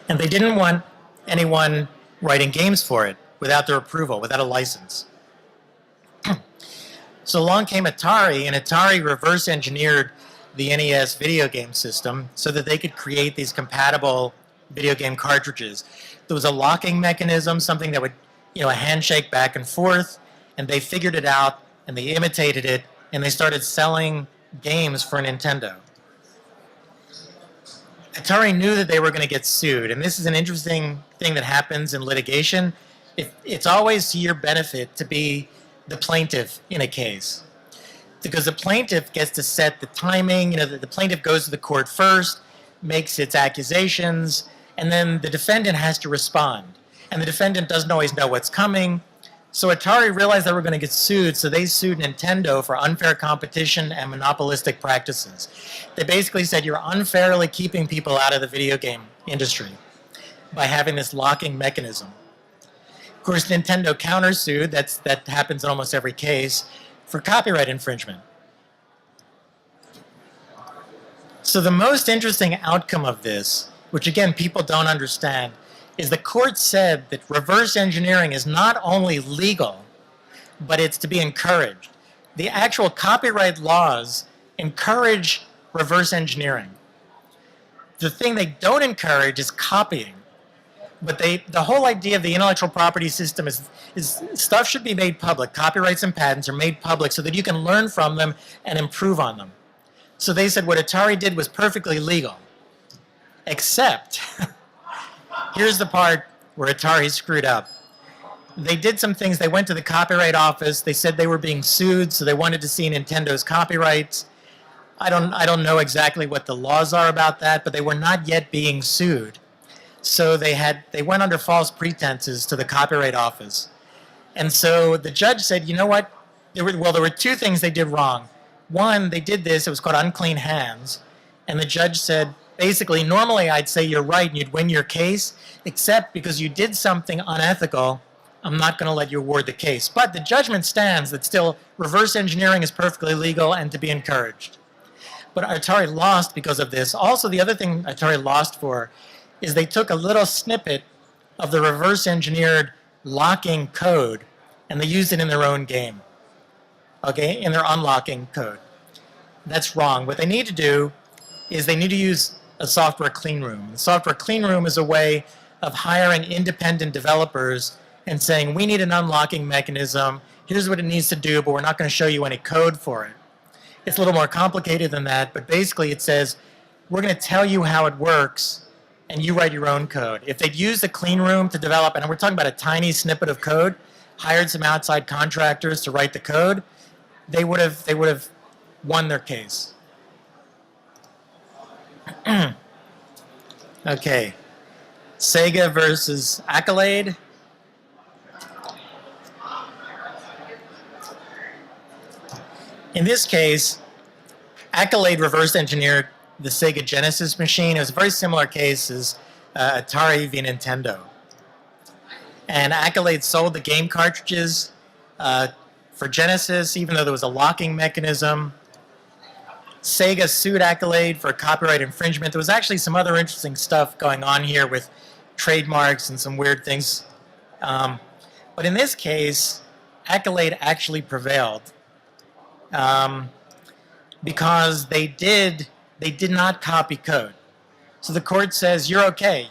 And they didn't want anyone writing games for it without their approval, without a license. So along came Atari, and Atari reverse engineered the NES video game system so that they could create these compatible video game cartridges. There was a locking mechanism, something that would, you know, a handshake back and forth, and they figured it out, and they imitated it, and they started selling games for Nintendo. Atari knew that they were going to get sued, and this is an interesting thing that happens in litigation. It's always to your benefit to be the plaintiff in a case, because the plaintiff gets to set the timing. You know, the plaintiff goes to the court first, makes its accusations, and then the defendant has to respond. And the defendant doesn't always know what's coming. So Atari realized they were going to get sued, so they sued Nintendo for unfair competition and monopolistic practices. They basically said, you're unfairly keeping people out of the video game industry by having this locking mechanism. Of course, Nintendo countersued, that happens in almost every case, for copyright infringement. So the most interesting outcome of this, which again people don't understand, is the court said that reverse engineering is not only legal, but it's to be encouraged. The actual copyright laws encourage reverse engineering. The thing they don't encourage is copying. But the whole idea of the intellectual property system is stuff should be made public. Copyrights and patents are made public so that you can learn from them and improve on them. So they said what Atari did was perfectly legal, except here's the part where Atari screwed up. They did some things. They went to the Copyright Office. They said they were being sued, so they wanted to see Nintendo's copyrights. I don't know exactly what the laws are about that, but they were not yet being sued. So they went under false pretenses to the Copyright Office. And so the judge said, you know what? There were two things they did wrong. One, they did this. It was called unclean hands. And the judge said, basically, normally I'd say you're right and you'd win your case, except because you did something unethical, I'm not going to let you award the case. But the judgment stands that still reverse engineering is perfectly legal and to be encouraged. But Atari lost because of this. Also, the other thing Atari lost for is they took a little snippet of the reverse engineered locking code and they used it in their own game, okay, in their unlocking code. That's wrong. What they need to do is they need to use a software clean room. The software clean room is a way of hiring independent developers and saying, we need an unlocking mechanism. Here's what it needs to do, but we're not going to show you any code for it. It's a little more complicated than that, but basically it says, we're going to tell you how it works, and you write your own code. If they'd used the clean room to develop, and we're talking about a tiny snippet of code, hired some outside contractors to write the code, they would have won their case. Okay. Sega versus Accolade. In this case, Accolade reverse engineered the Sega Genesis machine. It was a very similar case as Atari v Nintendo. And Accolade sold the game cartridges for Genesis, even though there was a locking mechanism. Sega sued Accolade for copyright infringement. There was actually some other interesting stuff going on here with trademarks and some weird things. But in this case, Accolade actually prevailed because they did not copy code. So the court says, you're okay.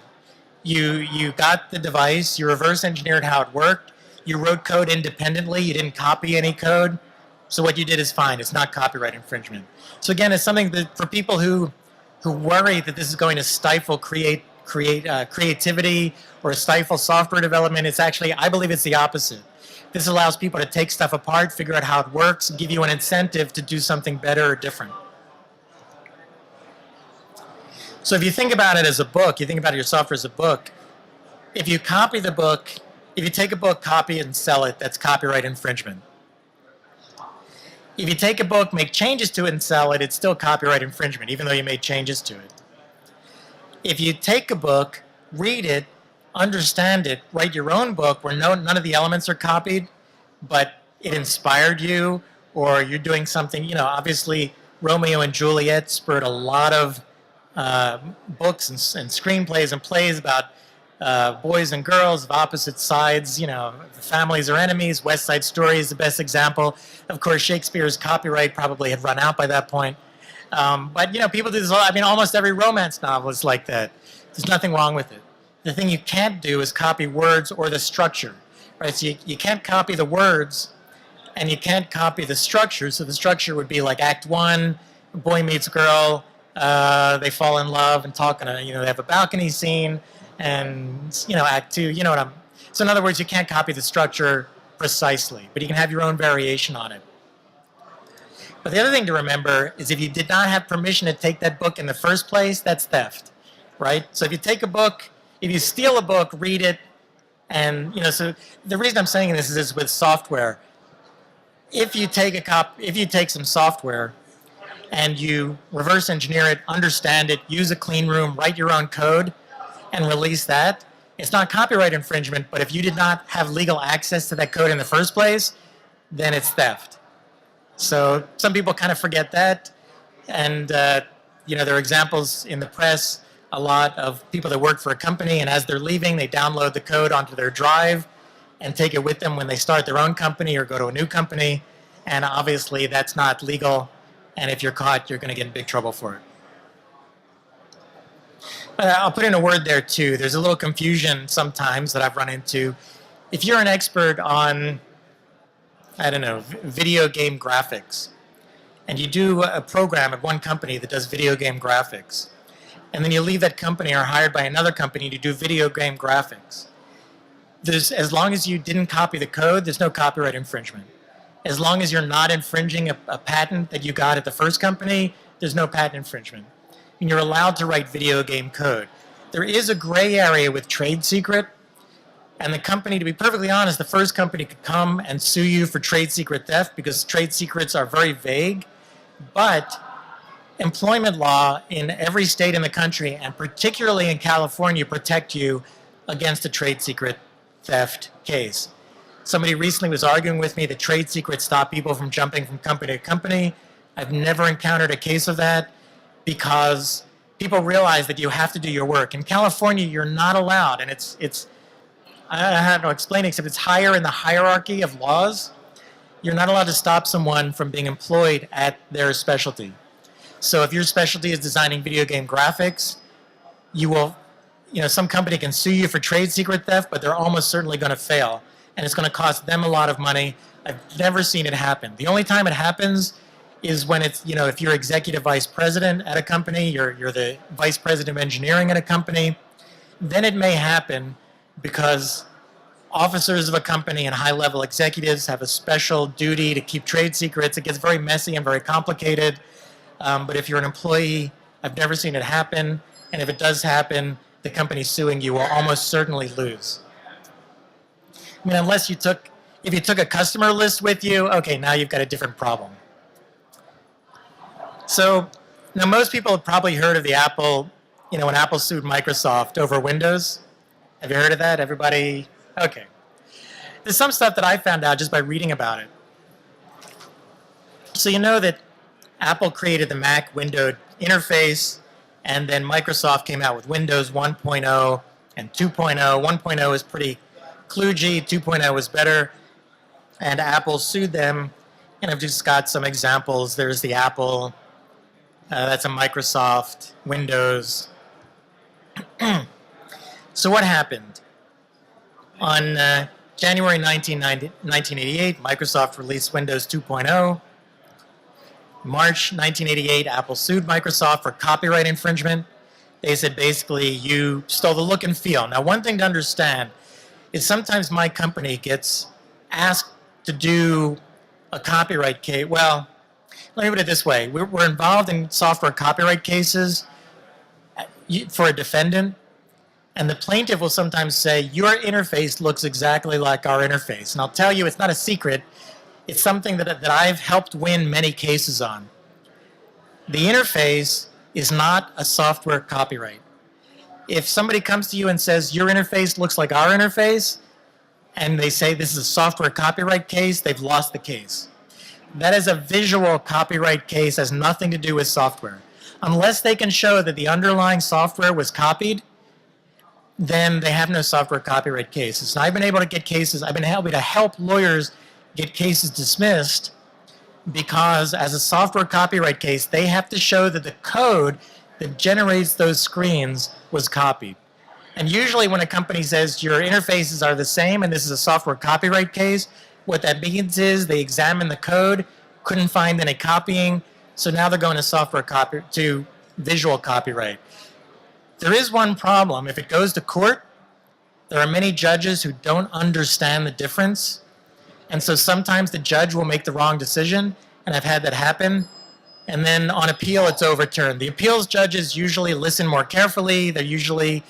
You got the device, you reverse engineered how it worked, you wrote code independently, you didn't copy any code, so what you did is fine, it's not copyright infringement. So again, it's something that for people who worry that this is going to stifle creativity or stifle software development, it's actually, I believe it's the opposite. This allows people to take stuff apart, figure out how it works, and give you an incentive to do something better or different. So if you think about it as a book, you think about your software as a book, if you copy the book, if you take a book, copy it, and sell it, that's copyright infringement. If you take a book, make changes to it, and sell it, it's still copyright infringement, even though you made changes to it. If you take a book, read it, understand it, write your own book where none of the elements are copied, but it inspired you, or you're doing something, obviously Romeo and Juliet spurred a lot of books and screenplays and plays about boys and girls of opposite sides, families are enemies. West Side Story is the best example. Of course, Shakespeare's copyright probably had run out by that point. But people do this. Almost every romance novel is like that. There's nothing wrong with it. The thing you can't do is copy words or the structure, right? So you can't copy the words, and you can't copy the structure. So the structure would be like Act 1, boy meets girl, they fall in love and talk, and they have a balcony scene, and Act 2. So in other words, you can't copy the structure precisely, but you can have your own variation on it. But the other thing to remember is if you did not have permission to take that book in the first place, that's theft, right? So if you take a book, if you steal a book, read it, and so the reason I'm saying this is with software. If you take some software and you reverse engineer it, understand it, use a clean room, write your own code, and release that, it's not copyright infringement, but if you did not have legal access to that code in the first place, then it's theft. So some people kind of forget that, and there are examples in the press, a lot of people that work for a company, and as they're leaving, they download the code onto their drive and take it with them when they start their own company or go to a new company, and obviously that's not legal, and if you're caught, you're going to get in big trouble for it. But I'll put in a word there too. There's a little confusion sometimes that I've run into. If you're an expert on, video game graphics, and you do a program at one company that does video game graphics, and then you leave that company or are hired by another company to do video game graphics, as long as you didn't copy the code, there's no copyright infringement. As long as you're not infringing a patent that you got at the first company, there's no patent infringement. And you're allowed to write video game code. There is a gray area with trade secret, and the company, to be perfectly honest, the first company could come and sue you for trade secret theft because trade secrets are very vague, but employment law in every state in the country, and particularly in California, protect you against a trade secret theft case. Somebody recently was arguing with me that trade secrets stop people from jumping from company to company. I've never encountered a case of that because people realize that you have to do your work. In California, you're not allowed, and it's I don't have to explain it, except it's higher in the hierarchy of laws. You're not allowed to stop someone from being employed at their specialty. So if your specialty is designing video game graphics, you will, some company can sue you for trade secret theft, but they're almost certainly going to fail. And it's going to cost them a lot of money. I've never seen it happen. The only time it happens is when it's, if you're executive vice president at a company, you're the vice president of engineering at a company, then it may happen because officers of a company and high-level executives have a special duty to keep trade secrets. It gets very messy and very complicated. But if you're an employee, I've never seen it happen. And if it does happen, the company suing you will almost certainly lose. I mean, unless if you took a customer list with you, okay, now you've got a different problem. So now most people have probably heard of the Apple, when Apple sued Microsoft over Windows. Have you heard of that? Everybody? Okay. There's some stuff that I found out just by reading about it. So you know that Apple created the Mac window interface, and then Microsoft came out with Windows 1.0 and 2.0. 1.0 is pretty kludgy, 2.0 is better, and Apple sued them. And I've just got some examples. There's the Apple, that's a Microsoft, Windows. So what happened? On January 1988, Microsoft released Windows 2.0. March 1988, Apple sued Microsoft for copyright infringement. They said basically you stole the look and feel. Now, one thing to understand is sometimes my company gets asked to do a copyright case. Well, let me put it this way. We're involved in software copyright cases for a defendant, and the plaintiff will sometimes say, your interface looks exactly like our interface. And I'll tell you, it's not a secret. It's something that I've helped win many cases on. The interface is not a software copyright. If somebody comes to you and says, your interface looks like our interface, and they say this is a software copyright case, they've lost the case. That is a visual copyright case, has nothing to do with software. Unless they can show that the underlying software was copied, then they have no software copyright cases. And I've been able to get cases, I've been able to help lawyers get cases dismissed because as a software copyright case, they have to show that the code that generates those screens was copied. And usually when a company says your interfaces are the same and this is a software copyright case, what that means is they examine the code, couldn't find any copying, so now they're going to visual copyright. There is one problem. If it goes to court, there are many judges who don't understand the difference. And so sometimes the judge will make the wrong decision, and I've had that happen. And then on appeal, it's overturned. The appeals judges usually listen more carefully. They're usually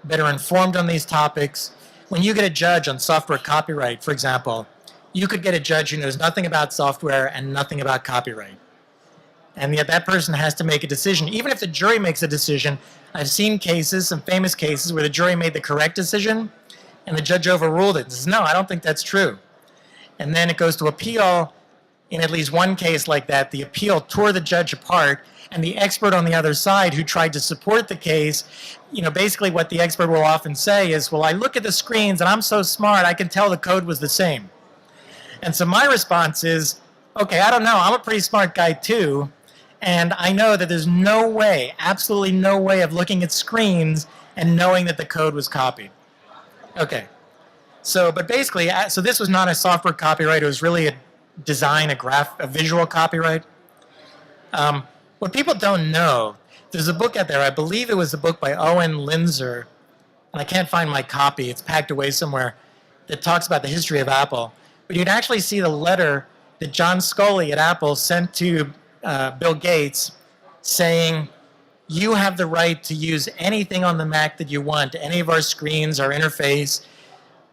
better informed on these topics. When you get a judge on software copyright, for example, you could get a judge who knows nothing about software and nothing about copyright. And yet that person has to make a decision. Even if the jury makes a decision, I've seen cases, some famous cases, where the jury made the correct decision and the judge overruled it and says, no, I don't think that's true. And then it goes to appeal. In at least one case like that, the appeal tore the judge apart, and the expert on the other side who tried to support the case, basically what the expert will often say is, well, I look at the screens and I'm so smart, I can tell the code was the same. And so my response is, okay, I don't know, I'm a pretty smart guy too, and I know that there's no way, absolutely no way of looking at screens and knowing that the code was copied. Okay. So, but basically, so this was not a software copyright, it was really a design, a visual copyright. What people don't know, there's a book out there, I believe it was a book by Owen Linzer, and I can't find my copy, it's packed away somewhere, that talks about the history of Apple. But you'd actually see the letter that John Scully at Apple sent to Bill Gates saying, you have the right to use anything on the Mac that you want, any of our screens, our interface.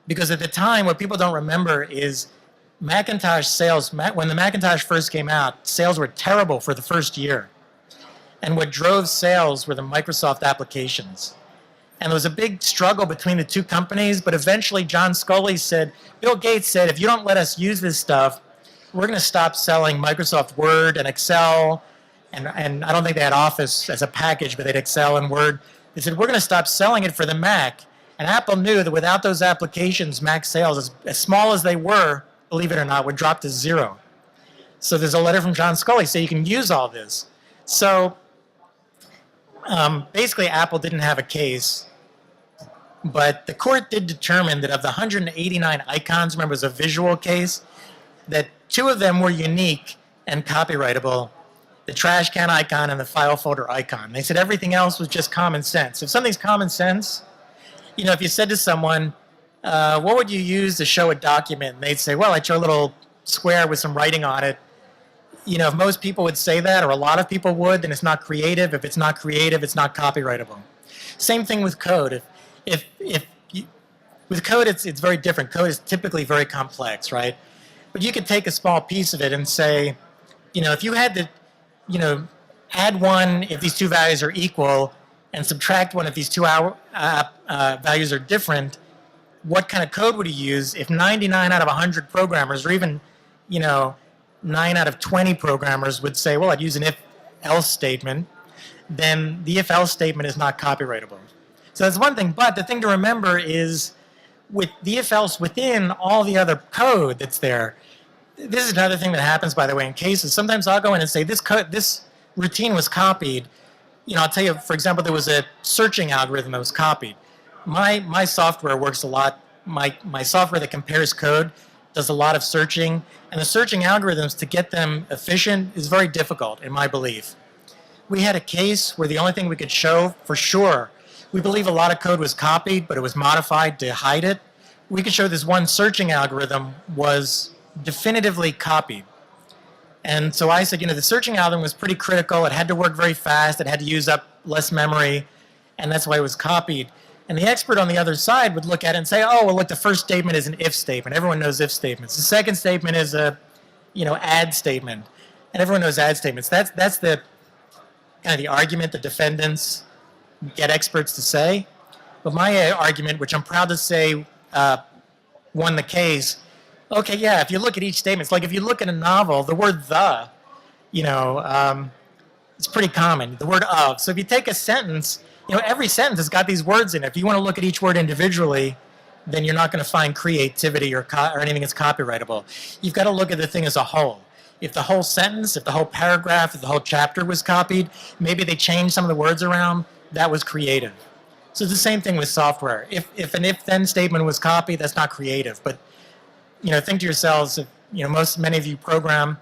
Because at the time, what people don't remember is Macintosh sales, when the Macintosh first came out, sales were terrible for the first year. And what drove sales were the Microsoft applications. And there was a big struggle between the two companies, but eventually John Scully said, Bill Gates said, if you don't let us use this stuff, we're going to stop selling Microsoft Word and Excel, and I don't think they had Office as a package, but they had Excel and Word. They said, we're going to stop selling it for the Mac. And Apple knew that without those applications, Mac sales, as small as they were, believe it or not, would drop to zero. So there's a letter from John Scully saying you can use all this. So basically, Apple didn't have a case, but the court did determine that of the 189 icons, remember it was a visual case, that 2 of them were unique and copyrightable, the trash can icon and the file folder icon. They said everything else was just common sense. If something's common sense, if you said to someone, what would you use to show a document? And they'd say, well, I show a little square with some writing on it. If most people would say that, or a lot of people would, then it's not creative. If it's not creative, it's not copyrightable. Same thing with code. With code, it's very different. Code is typically very complex, right? But you could take a small piece of it and say, if you had to, add one if these two values are equal and subtract one if these two values are different, what kind of code would you use if 99 out of 100 programmers, or even, 9 out of 20 programmers would say, well, I'd use an if-else statement, then the if-else statement is not copyrightable. So that's one thing, but the thing to remember is with the if-else within all the other code that's there, this is another thing that happens, by the way, in cases. Sometimes I'll go in and say, this routine was copied. I'll tell you, for example, there was a searching algorithm that was copied. My software works a lot. My software that compares code does a lot of searching, and the searching algorithms, to get them efficient, is very difficult, in my belief. We had a case where the only thing we could show for sure, we believe a lot of code was copied, but it was modified to hide it. We could show this one searching algorithm was definitively copied. And so I said, the searching algorithm was pretty critical. It had to work very fast. It had to use up less memory, and that's why it was copied. And the expert on the other side would look at it and say, oh, well, look, the first statement is an if statement. Everyone knows if statements. The second statement is a, add statement. And everyone knows add statements. That's the kind of the argument the defendants get experts to say. But my argument, which I'm proud to say won the case, okay, yeah, if you look at each statement, it's like if you look at a novel, the word the, it's pretty common, the word of. So if you take a sentence, every sentence has got these words in it. If you want to look at each word individually, then you're not going to find creativity or anything that's copyrightable. You've got to look at the thing as a whole. If the whole sentence, if the whole paragraph, if the whole chapter was copied, maybe they changed some of the words around, that was creative. So it's the same thing with software. If an if-then statement was copied, that's not creative. But think to yourselves, if, many of you program,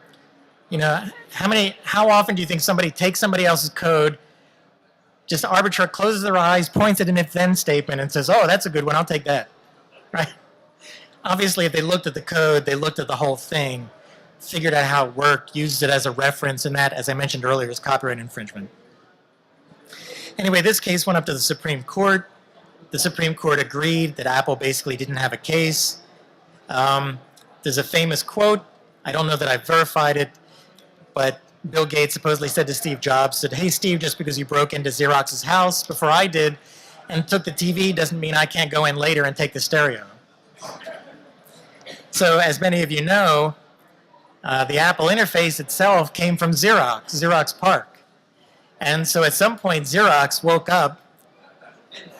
how often do you think somebody takes somebody else's code, just arbitrarily closes their eyes, points at an if-then statement and says, oh, that's a good one, I'll take that, right? Obviously, if they looked at the code, they looked at the whole thing, figured out how it worked, used it as a reference, and that, as I mentioned earlier, is copyright infringement. Anyway, this case went up to the Supreme Court. The Supreme Court agreed that Apple basically didn't have a case. There's a famous quote. I don't know that I've verified it, but Bill Gates supposedly said to Steve Jobs, said, hey, Steve, just because you broke into Xerox's house before I did and took the TV doesn't mean I can't go in later and take the stereo. So as many of you know, the Apple interface itself came from Xerox PARC. And so at some point, Xerox woke up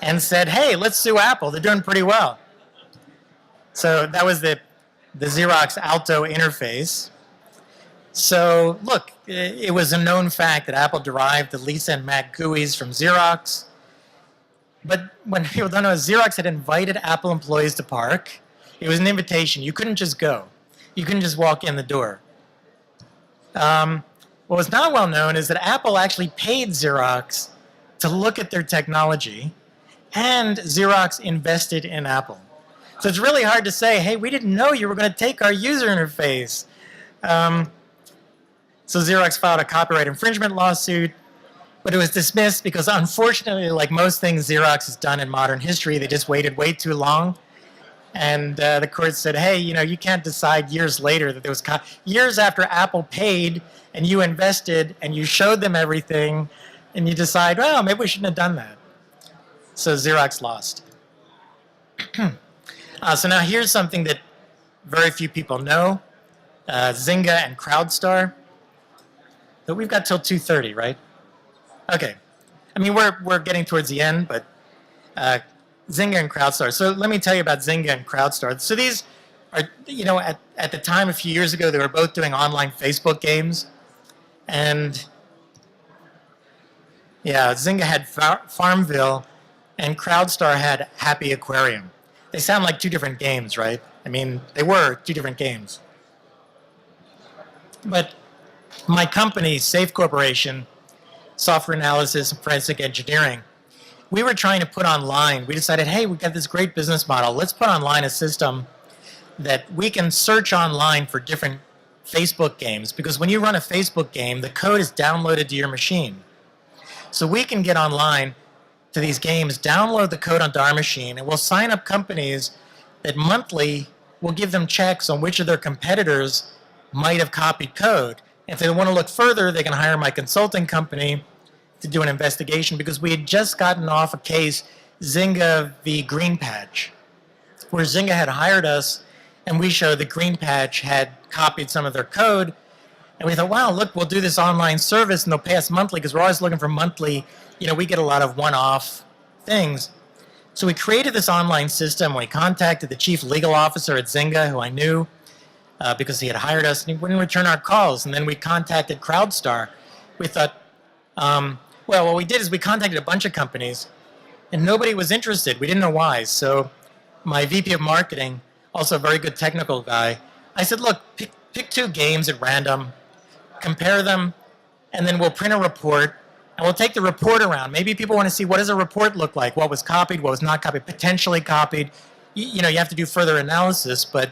and said, hey, let's sue Apple. They're doing pretty well. So that was the Xerox Alto interface. So look, it was a known fact that Apple derived the Lisa and Mac GUIs from Xerox. But when people don't know, Xerox had invited Apple employees to PARC. It was an invitation. You couldn't just go. You couldn't just walk in the door. What was not well known is that Apple actually paid Xerox to look at their technology, and Xerox invested in Apple. So it's really hard to say, hey, we didn't know you were going to take our user interface. So Xerox filed a copyright infringement lawsuit, but it was dismissed because, unfortunately, like most things Xerox has done in modern history, they just waited way too long. And the court said, hey, you can't decide years later that there was years after Apple paid and you invested and you showed them everything and you decide, well, maybe we shouldn't have done that. So Xerox lost. So now here's something that very few people know. Zynga and CrowdStar. But we've got till 2:30, right? Okay. I mean, we're getting towards the end, but Zynga and CrowdStar. So let me tell you about Zynga and CrowdStar. So these are, at the time a few years ago, they were both doing online Facebook games. And yeah, Zynga had Farmville and CrowdStar had Happy Aquarium. They sound like two different games, right? I mean, they were two different games. But my company, Safe Corporation, Software Analysis and Forensic Engineering, we were trying to put online, we decided, hey, we've got this great business model. Let's put online a system that we can search online for different Facebook games, because when you run a Facebook game, the code is downloaded to your machine. So we can get online, to these games, download the code onto our machine, and we'll sign up companies that monthly will give them checks on which of their competitors might have copied code. If they want to look further, they can hire my consulting company to do an investigation, because we had just gotten off a case, Zynga v. Green Patch, where Zynga had hired us and we showed that Green Patch had copied some of their code. And we thought, wow, look, we'll do this online service and they'll pay us monthly, because we're always looking for monthly. We get a lot of one-off things. So we created this online system. We contacted the chief legal officer at Zynga, who I knew because he had hired us, and he wouldn't return our calls. And then we contacted CrowdStar. We thought, well, what we did is we contacted a bunch of companies, and nobody was interested. We didn't know why. So my VP of marketing, also a very good technical guy, I said, look, pick 2 games at random, compare them, and then we'll print a report, and we'll take the report around. Maybe people want to see, what does a report look like? What was copied, what was not copied, potentially copied. You have to do further analysis, but,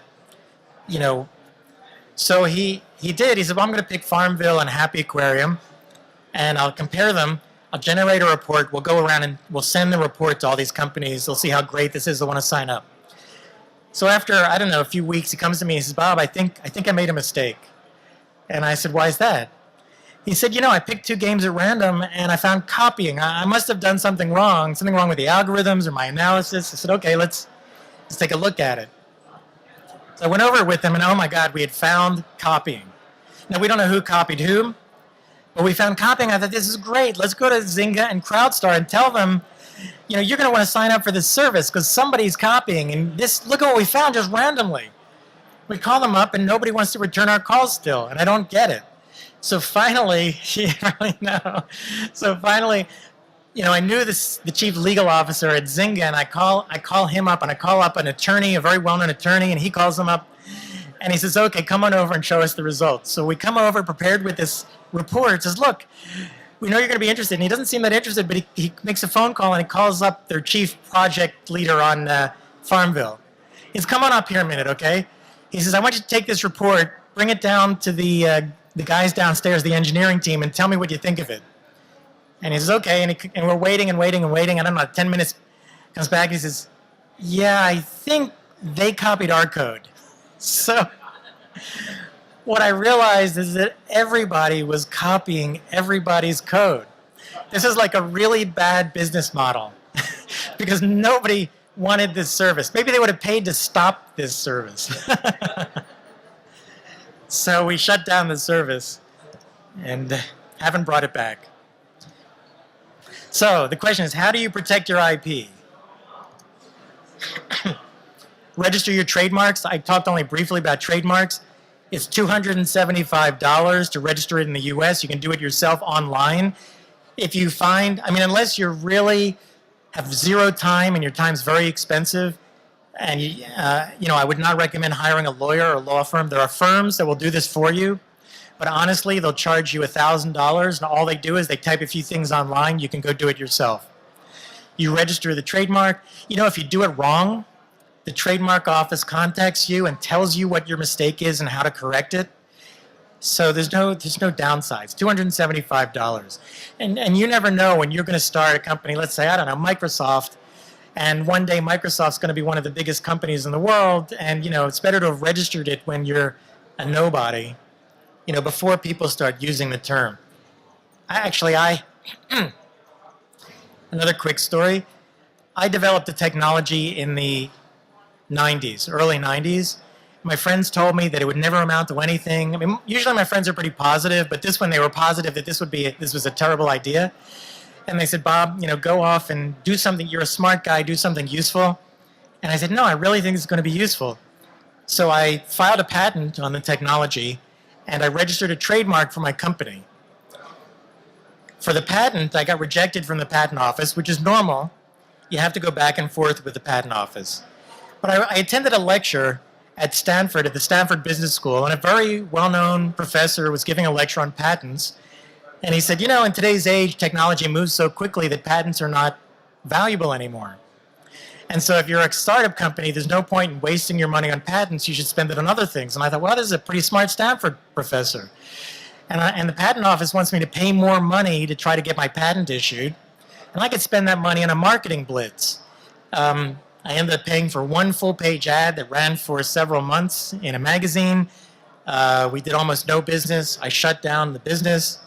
so he did. He said, well, I'm going to pick Farmville and Happy Aquarium, and I'll compare them. I'll generate a report. We'll go around and we'll send the report to all these companies. They'll see how great this is. They'll want to sign up. So after, I don't know, a few weeks, he comes to me and he says, Bob, I think I made a mistake. And I said, why is that? He said, I picked 2 games at random and I found copying. I must have done something wrong with the algorithms or my analysis. I said, okay, let's take a look at it. So I went over it with him, and oh my God, we had found copying. Now, we don't know who copied whom, but we found copying. I thought, this is great. Let's go to Zynga and CrowdStar and tell them, you're going to want to sign up for this service because somebody's copying. And look at what we found just randomly. We call them up, and nobody wants to return our calls still, and I don't get it. So finally, So finally, I knew the chief legal officer at Zynga, and I call him up, and I call up an attorney, a very well-known attorney, and he calls him up, and he says, okay, come on over and show us the results. So we come over prepared with this report. Says, look, we know you're going to be interested. And he doesn't seem that interested, but he makes a phone call, and he calls up their chief project leader on Farmville. He says, come on up here a minute, okay? He says, I want you to take this report, bring it down to the guys downstairs, the engineering team, and tell me what you think of it. And he says, okay, and we're waiting and waiting and waiting. I don't know, 10 minutes comes back, and he says, yeah, I think they copied our code. So what I realized is that everybody was copying everybody's code. This is like a really bad business model because nobody wanted this service. Maybe they would have paid to stop this service. So we shut down the service and haven't brought it back. So the question is, how do you protect your IP? Register your trademarks. I talked only briefly about trademarks. It's $275 to register it in the US. You can do it yourself online. If you find, unless you really have zero time and your time's very expensive, and I would not recommend hiring a lawyer or law firm. There are firms that will do this for you, but honestly, they'll charge you $1,000, and all they do is they type a few things online. You can go do it yourself. You register the trademark. If you do it wrong, the trademark office contacts you and tells you what your mistake is and how to correct it. So there's no downsides. $275, and you never know when you're going to start a company. Let's say, I don't know, Microsoft. And one day Microsoft's going to be one of the biggest companies in the world, and it's better to have registered it when you're a nobody, before people start using the term. Another quick story. I developed a technology in the 90s, early 90s. My friends told me that it would never amount to anything. Usually my friends are pretty positive, but this one they were positive that this was a terrible idea. And they said, Bob, go off and do something. You're a smart guy. Do something useful. And I said, no, I really think it's going to be useful. So I filed a patent on the technology, and I registered a trademark for my company. For the patent, I got rejected from the patent office, which is normal. You have to go back and forth with the patent office. But I attended a lecture at Stanford, at the Stanford Business School, and a very well-known professor was giving a lecture on patents. And he said, in today's age, technology moves so quickly that patents are not valuable anymore. And so if you're a startup company, there's no point in wasting your money on patents. You should spend it on other things. And I thought, well, this is a pretty smart Stanford professor. And the patent office wants me to pay more money to try to get my patent issued. And I could spend that money on a marketing blitz. I ended up paying for one full-page ad that ran for several months in a magazine. We did almost no business. I shut down the business.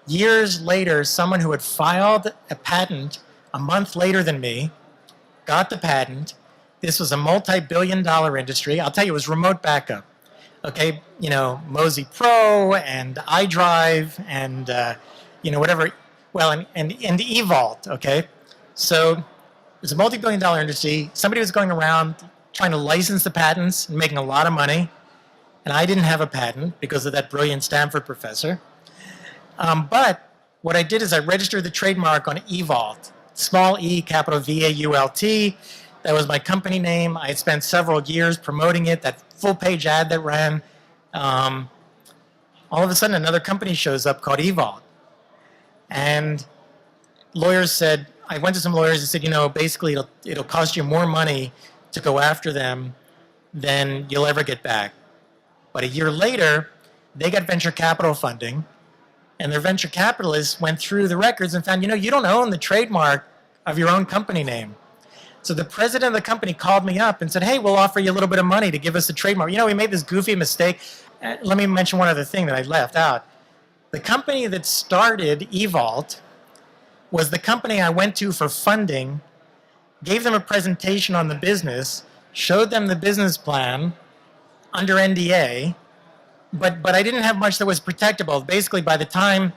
Years later, someone who had filed a patent a month later than me got the patent. This was a multi-billion-dollar industry. I'll tell you, it was remote backup. Okay, Mozy Pro and iDrive and, whatever. Well, and eVault, okay? So it's a multi-billion-dollar industry. Somebody was going around trying to license the patents and making a lot of money. And I didn't have a patent because of that brilliant Stanford professor. But what I did is I registered the trademark on eVault, small e, capital V-A-U-L-T. That was my company name. I had spent several years promoting it, that full-page ad that ran. All of a sudden, another company shows up called eVault. And lawyers said, I went to some lawyers and said, basically it'll cost you more money to go after them than you'll ever get back. But a year later, they got venture capital funding, and their venture capitalists went through the records and found, you don't own the trademark of your own company name. So the president of the company called me up and said, hey, we'll offer you a little bit of money to give us a trademark. We made this goofy mistake. Let me mention one other thing that I left out. The company that started eVault was the company I went to for funding, gave them a presentation on the business, showed them the business plan under NDA, but I didn't have much that was protectable. Basically, by the time,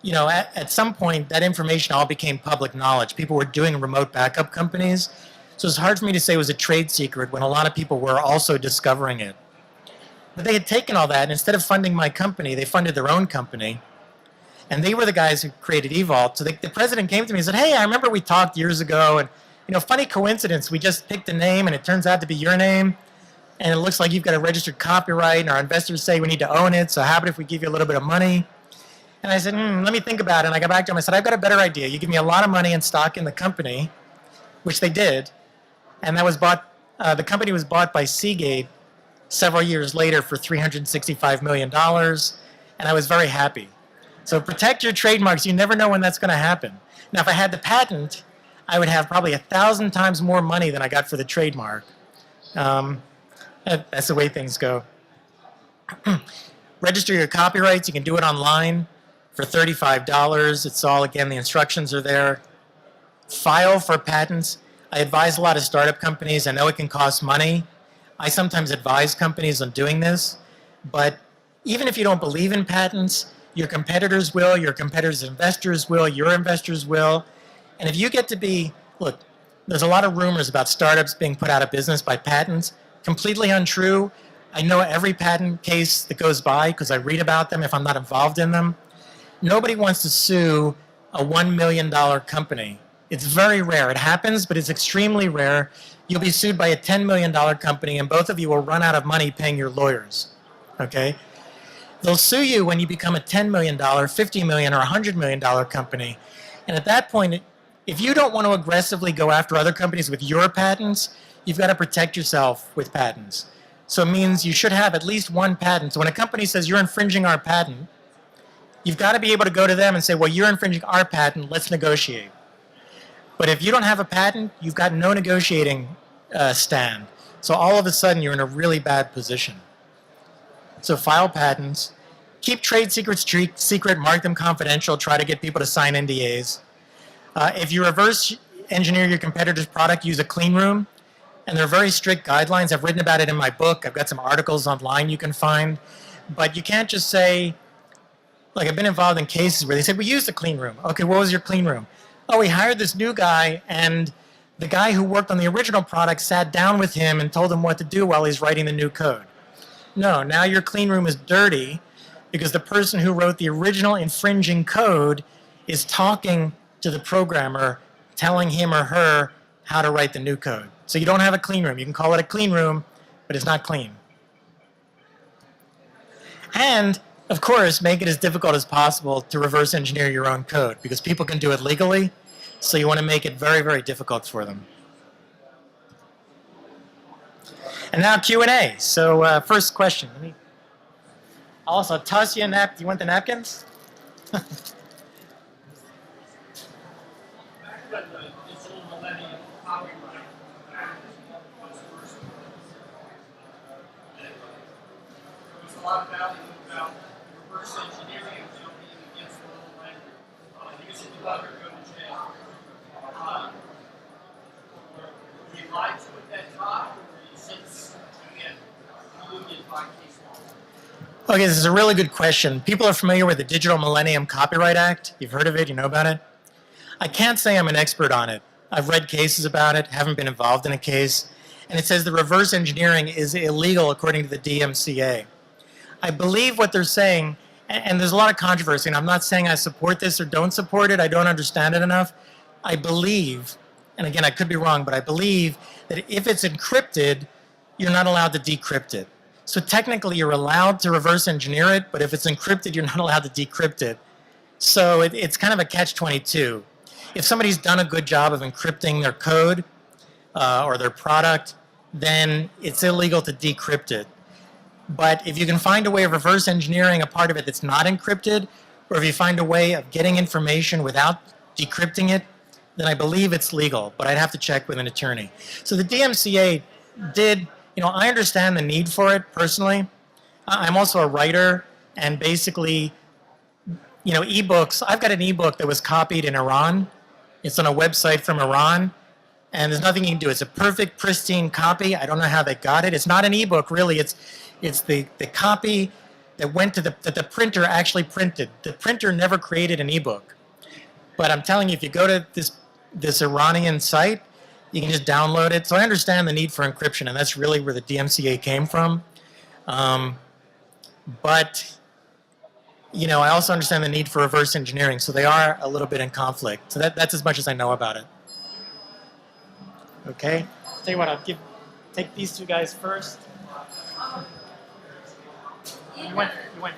at some point, that information all became public knowledge. People were doing remote backup companies. So it's hard for me to say it was a trade secret when a lot of people were also discovering it. But they had taken all that, and instead of funding my company, they funded their own company. And they were the guys who created eVault. So the president came to me and said, hey, I remember we talked years ago, and funny coincidence, we just picked a name, and it turns out to be your name. And it looks like you've got a registered copyright, and our investors say we need to own it, so how about if we give you a little bit of money? And I said, let me think about it. And I got back to him. I said, I've got a better idea. You give me a lot of money and stock in the company, which they did. And that was bought. The company was bought by Seagate several years later for $365 million. And I was very happy. So protect your trademarks. You never know when that's going to happen. Now, if I had the patent, I would have probably 1,000 times more money than I got for the trademark. That's the way things go. Register your copyrights. You can do it online for $35. It's all, again, the instructions are there. File for patents. I advise a lot of startup companies. I know it can cost money. I sometimes advise companies on doing this. But even if you don't believe in patents, your competitors will, your competitors' investors will, your investors will. And if you get to be, look, there's a lot of rumors about startups being put out of business by patents. Completely untrue. I know every patent case that goes by because I read about them if I'm not involved in them. Nobody wants to sue a $1 million company. It's very rare. It happens, but it's extremely rare. You'll be sued by a $10 million company, and both of you will run out of money paying your lawyers. Okay? They'll sue you when you become a $10 million, $50 million, or $100 million company. And at that point, if you don't want to aggressively go after other companies with your patents, you've got to protect yourself with patents. So it means you should have at least one patent. So when a company says you're infringing our patent, you've got to be able to go to them and say, well, you're infringing our patent, let's negotiate. But if you don't have a patent, you've got no negotiating stand. So all of a sudden, you're in a really bad position. So file patents. Keep trade secrets secret, mark them confidential, try to get people to sign NDAs. If you reverse engineer your competitor's product, use a clean room. And there are very strict guidelines. I've written about it in my book. I've got some articles online you can find. But you can't just say, like I've been involved in cases where they said, we used a clean room. Okay, what was your clean room? Oh, we hired this new guy, and the guy who worked on the original product sat down with him and told him what to do while he's writing the new code. No, now your clean room is dirty because the person who wrote the original infringing code is talking to the programmer, telling him or her how to write the new code. So you don't have a clean room. You can call it a clean room, but it's not clean. And, of course, make it as difficult as possible to reverse engineer your own code because people can do it legally, so you want to make it very, very difficult for them. And now Q&A. So first question. I'll also toss you a napkin. Do you want the napkins? a lot of value about reverse engineering, being against the whole language. Because if you let her go to jail, would you lie to at that time, or you since, again, you would get by case law? Okay, this is a really good question. People are familiar with the Digital Millennium Copyright Act. You've heard of it, you know about it. I can't say I'm an expert on it. I've read cases about it, haven't been involved in a case, and it says the reverse engineering is illegal according to the DMCA. I believe what they're saying, and there's a lot of controversy, and I'm not saying I support this or don't support it, I don't understand it enough. I believe, and again, I could be wrong, but I believe that if it's encrypted, you're not allowed to decrypt it. So technically, you're allowed to reverse engineer it, but if it's encrypted, you're not allowed to decrypt it. So it's kind of a catch-22. If somebody's done a good job of encrypting their code or their product, then it's illegal to decrypt it. But if you can find a way of reverse engineering a part of it that's not encrypted, or if you find a way of getting information without decrypting it, then I believe it's legal, but I'd have to check with an attorney. So the DMCA did, I understand the need for it personally. I'm also a writer, and basically, ebooks, I've got an ebook that was copied in Iran. It's on a website from Iran, and there's nothing you can do. It's a perfect, pristine copy. I don't know how they got it. It's not an ebook, really. It's the copy that went to that the printer actually printed. The printer never created an ebook. But I'm telling you, if you go to this Iranian site, you can just download it. So I understand the need for encryption, and that's really where the DMCA came from. But I also understand the need for reverse engineering, so they are a little bit in conflict. So that's as much as I know about it. Okay. Tell you what, take these two guys first. You went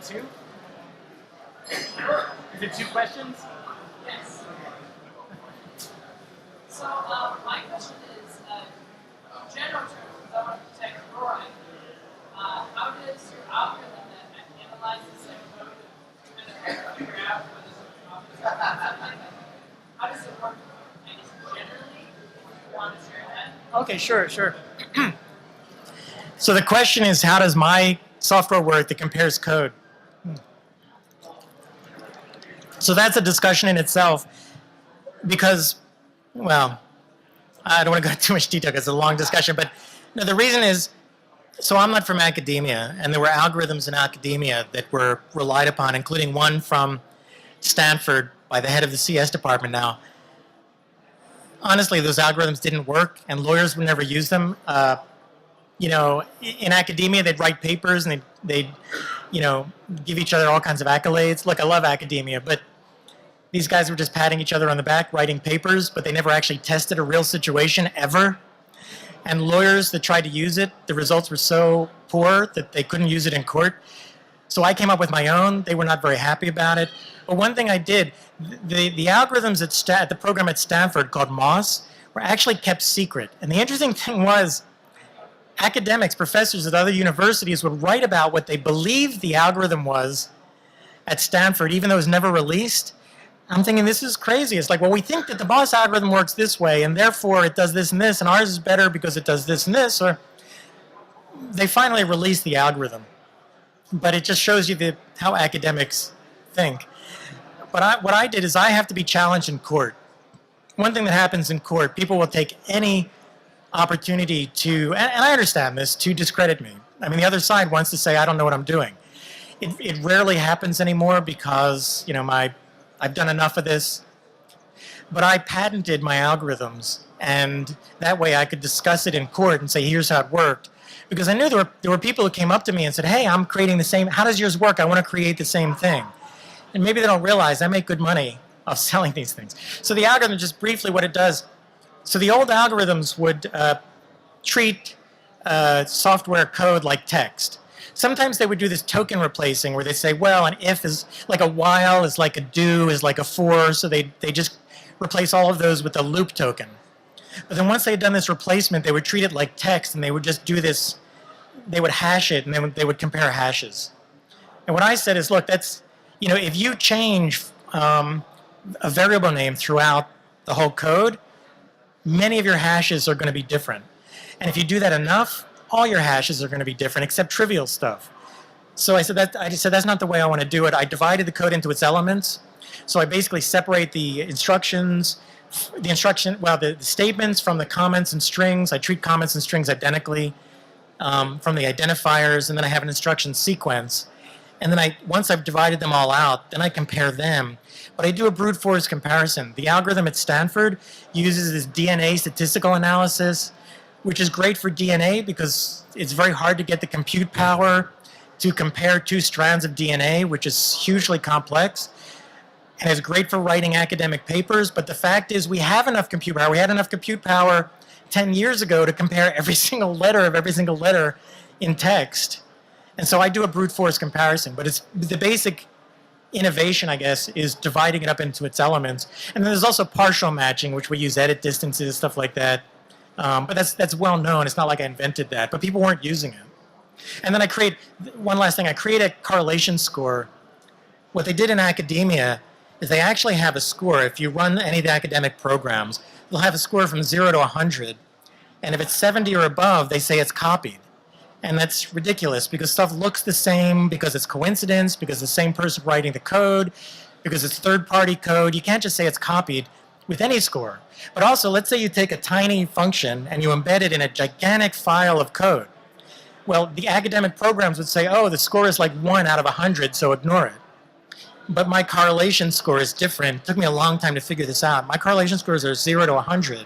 two? Is it two questions? Yes. So my question is, in general terms, I want to protect your IP. How does your algorithm that analyzes that code and figure out whether something wrong? How does it work? I guess generally, if you want to share that. Okay, sure. So the question is, how does my software work that compares code? So that's a discussion in itself because, well, I don't want to go into too much detail because it's a long discussion, but no, the reason is, so I'm not from academia, and there were algorithms in academia that were relied upon, including one from Stanford by the head of the CS department now. Honestly, those algorithms didn't work, and lawyers would never use them. In academia, they'd write papers, and they'd give each other all kinds of accolades. Look, I love academia, but these guys were just patting each other on the back, writing papers, but they never actually tested a real situation ever. And lawyers that tried to use it, the results were so poor that they couldn't use it in court. So I came up with my own. They were not very happy about it. But one thing I did, the algorithms at the program at Stanford called MOS were actually kept secret. And the interesting thing was, academics, professors at other universities would write about what they believed the algorithm was at Stanford, even though it was never released. I'm thinking, this is crazy. It's like, well, we think that the MOS algorithm works this way, and therefore it does this and this, and ours is better because it does this and this. Or they finally released the algorithm. But it just shows you how academics think. But what I did is I have to be challenged in court. One thing that happens in court, people will take any opportunity to, and I understand this, to discredit me. I mean, the other side wants to say, I don't know what I'm doing. It rarely happens anymore because, I've done enough of this. But I patented my algorithms, and that way I could discuss it in court and say, here's how it worked. Because I knew there were people who came up to me and said, hey, I'm creating the same, how does yours work? I want to create the same thing. And maybe they don't realize I make good money off selling these things. So the algorithm, just briefly what it does, so the old algorithms would treat software code like text. Sometimes they would do this token replacing where they say, well, an if is like a while, is like a do, is like a for, so they just replace all of those with a loop token. But then once they had done this replacement, they would treat it like text, and they would just do this, they would hash it, and then they would compare hashes. And what I said is, look, that's, if you change a variable name throughout the whole code, many of your hashes are going to be different. And if you do that enough, all your hashes are going to be different, except trivial stuff. So I just said that's not the way I want to do it. I divided the code into its elements. So I basically separate the instructions, the statements from the comments and strings. I treat comments and strings identically from the identifiers, and then I have an instruction sequence. And then once I've divided them all out, then I compare them. But I do a brute force comparison. The algorithm at Stanford uses this DNA statistical analysis, which is great for DNA because it's very hard to get the compute power to compare two strands of DNA, which is hugely complex. And it's great for writing academic papers, but the fact is we have enough compute power. We had enough compute power 10 years ago to compare every single letter in text. And so I do a brute force comparison, but it's the basic innovation, I guess, is dividing it up into its elements. And then there's also partial matching, which we use edit distances, stuff like that. But that's well known. It's not like I invented that, but people weren't using it. And then I create a correlation score. What they did in academia is they actually have a score. If you run any of the academic programs, they'll have a score from 0 to 100. And if it's 70 or above, they say it's copied. And that's ridiculous because stuff looks the same, because it's coincidence, because the same person writing the code, because it's third-party code. You can't just say it's copied with any score. But also, let's say you take a tiny function and you embed it in a gigantic file of code. Well, the academic programs would say, oh, the score is like 1 out of 100, so ignore it. But my correlation score is different. It took me a long time to figure this out. My correlation scores are 0 to 100.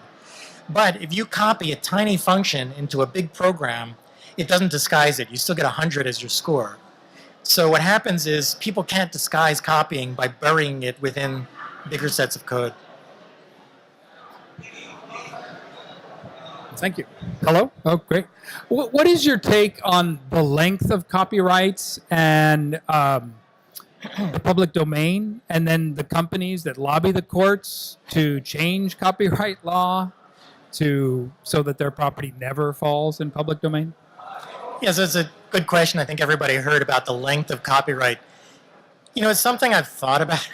But if you copy a tiny function into a big program, it doesn't disguise it. You still get 100 as your score. So what happens is people can't disguise copying by burying it within bigger sets of code. Thank you. Hello? Oh, great. What is your take on the length of copyrights and the public domain, and then the companies that lobby the courts to change copyright law so that their property never falls in public domain? Yes, it's a good question. I think everybody heard about the length of copyright. You know, it's something I've thought about,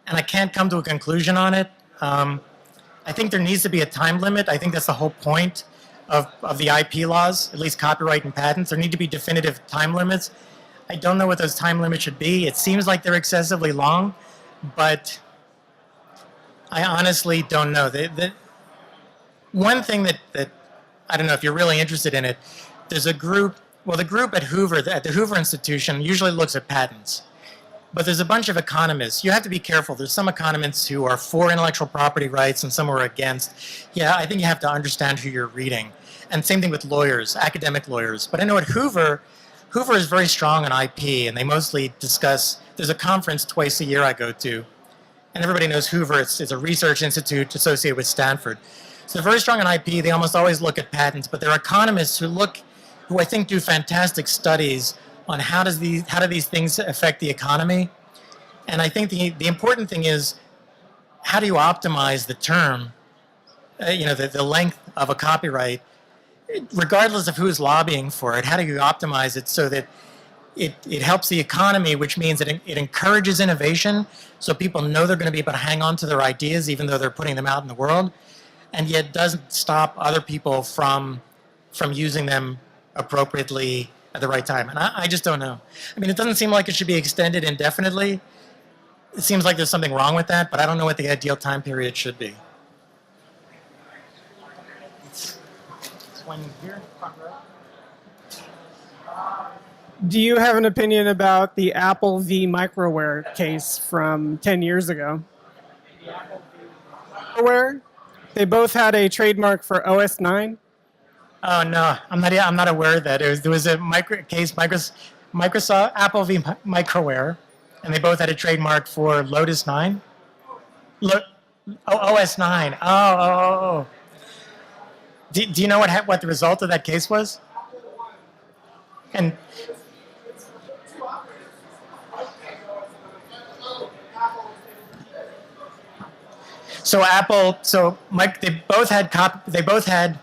and I can't come to a conclusion on it. I think there needs to be a time limit. I think that's the whole point of the IP laws, at least copyright and patents. There need to be definitive time limits. I don't know what those time limits should be. It seems like they're excessively long, but I honestly don't know. One thing that I don't know if you're really interested in it, there's a group, well, the group at Hoover, at the Hoover Institution, usually looks at patents. But there's a bunch of economists. You have to be careful. There's some economists who are for intellectual property rights and some who are against. Yeah, I think you have to understand who you're reading. And same thing with lawyers, academic lawyers. But I know at Hoover is very strong on IP, and they mostly discuss, there's a conference twice a year I go to, and everybody knows Hoover. It's a research institute associated with Stanford. So they're very strong on IP. They almost always look at patents, but there are economists who I think do fantastic studies on how do these things affect the economy. And I think the important thing is, how do you optimize the term, the length of a copyright, regardless of who's lobbying for it? How do you optimize it so that it helps the economy, which means that it encourages innovation, so people know they're going to be able to hang on to their ideas even though they're putting them out in the world, and yet doesn't stop other people from using them appropriately at the right time. And I just don't know. I mean, it doesn't seem like it should be extended indefinitely. It seems like there's something wrong with that, but I don't know what the ideal time period should be. It's one here, front row. Do you have an opinion about the Apple v. Microware case from 10 years ago? Microware? They both had a trademark for OS 9. Oh no, I'm not aware of that. There was a Microsoft Apple v. Microware, and they both had a trademark for Lotus 9. OS 9. Oh. Do you know what the result of that case was? And they both had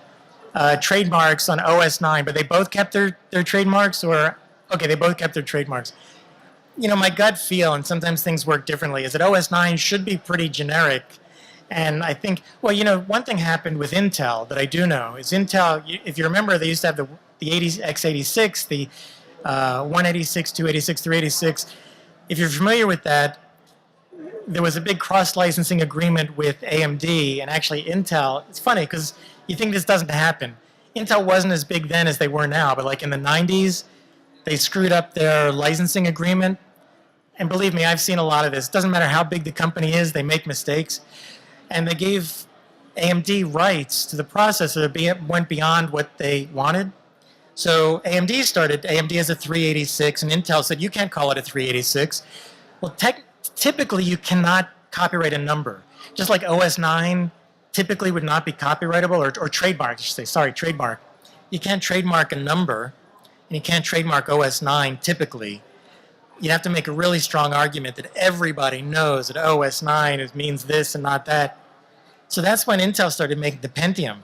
trademarks on OS 9, but they both kept their trademarks, they both kept their trademarks. You know, my gut feel, and sometimes things work differently, is that OS 9 should be pretty generic. And I think, one thing happened with Intel that I do know is Intel, if you remember, they used to have the x86, the 186, 286, 386. If you're familiar with that, there was a big cross-licensing agreement with AMD and actually Intel. It's funny because you think this doesn't happen. Intel wasn't as big then as they were now, but like in the 90s, they screwed up their licensing agreement. And believe me, I've seen a lot of this. It doesn't matter how big the company is, they make mistakes. And they gave AMD rights to the processor that went beyond what they wanted. So AMD has a 386, and Intel said, you can't call it a 386. Well, typically you cannot copyright a number. Just like OS 9 typically would not be copyrightable, or trademark, I should say, sorry, trademark. You can't trademark a number, and you can't trademark OS 9 typically. You have to make a really strong argument that everybody knows that OS 9 means this and not that. So that's when Intel started making the Pentium.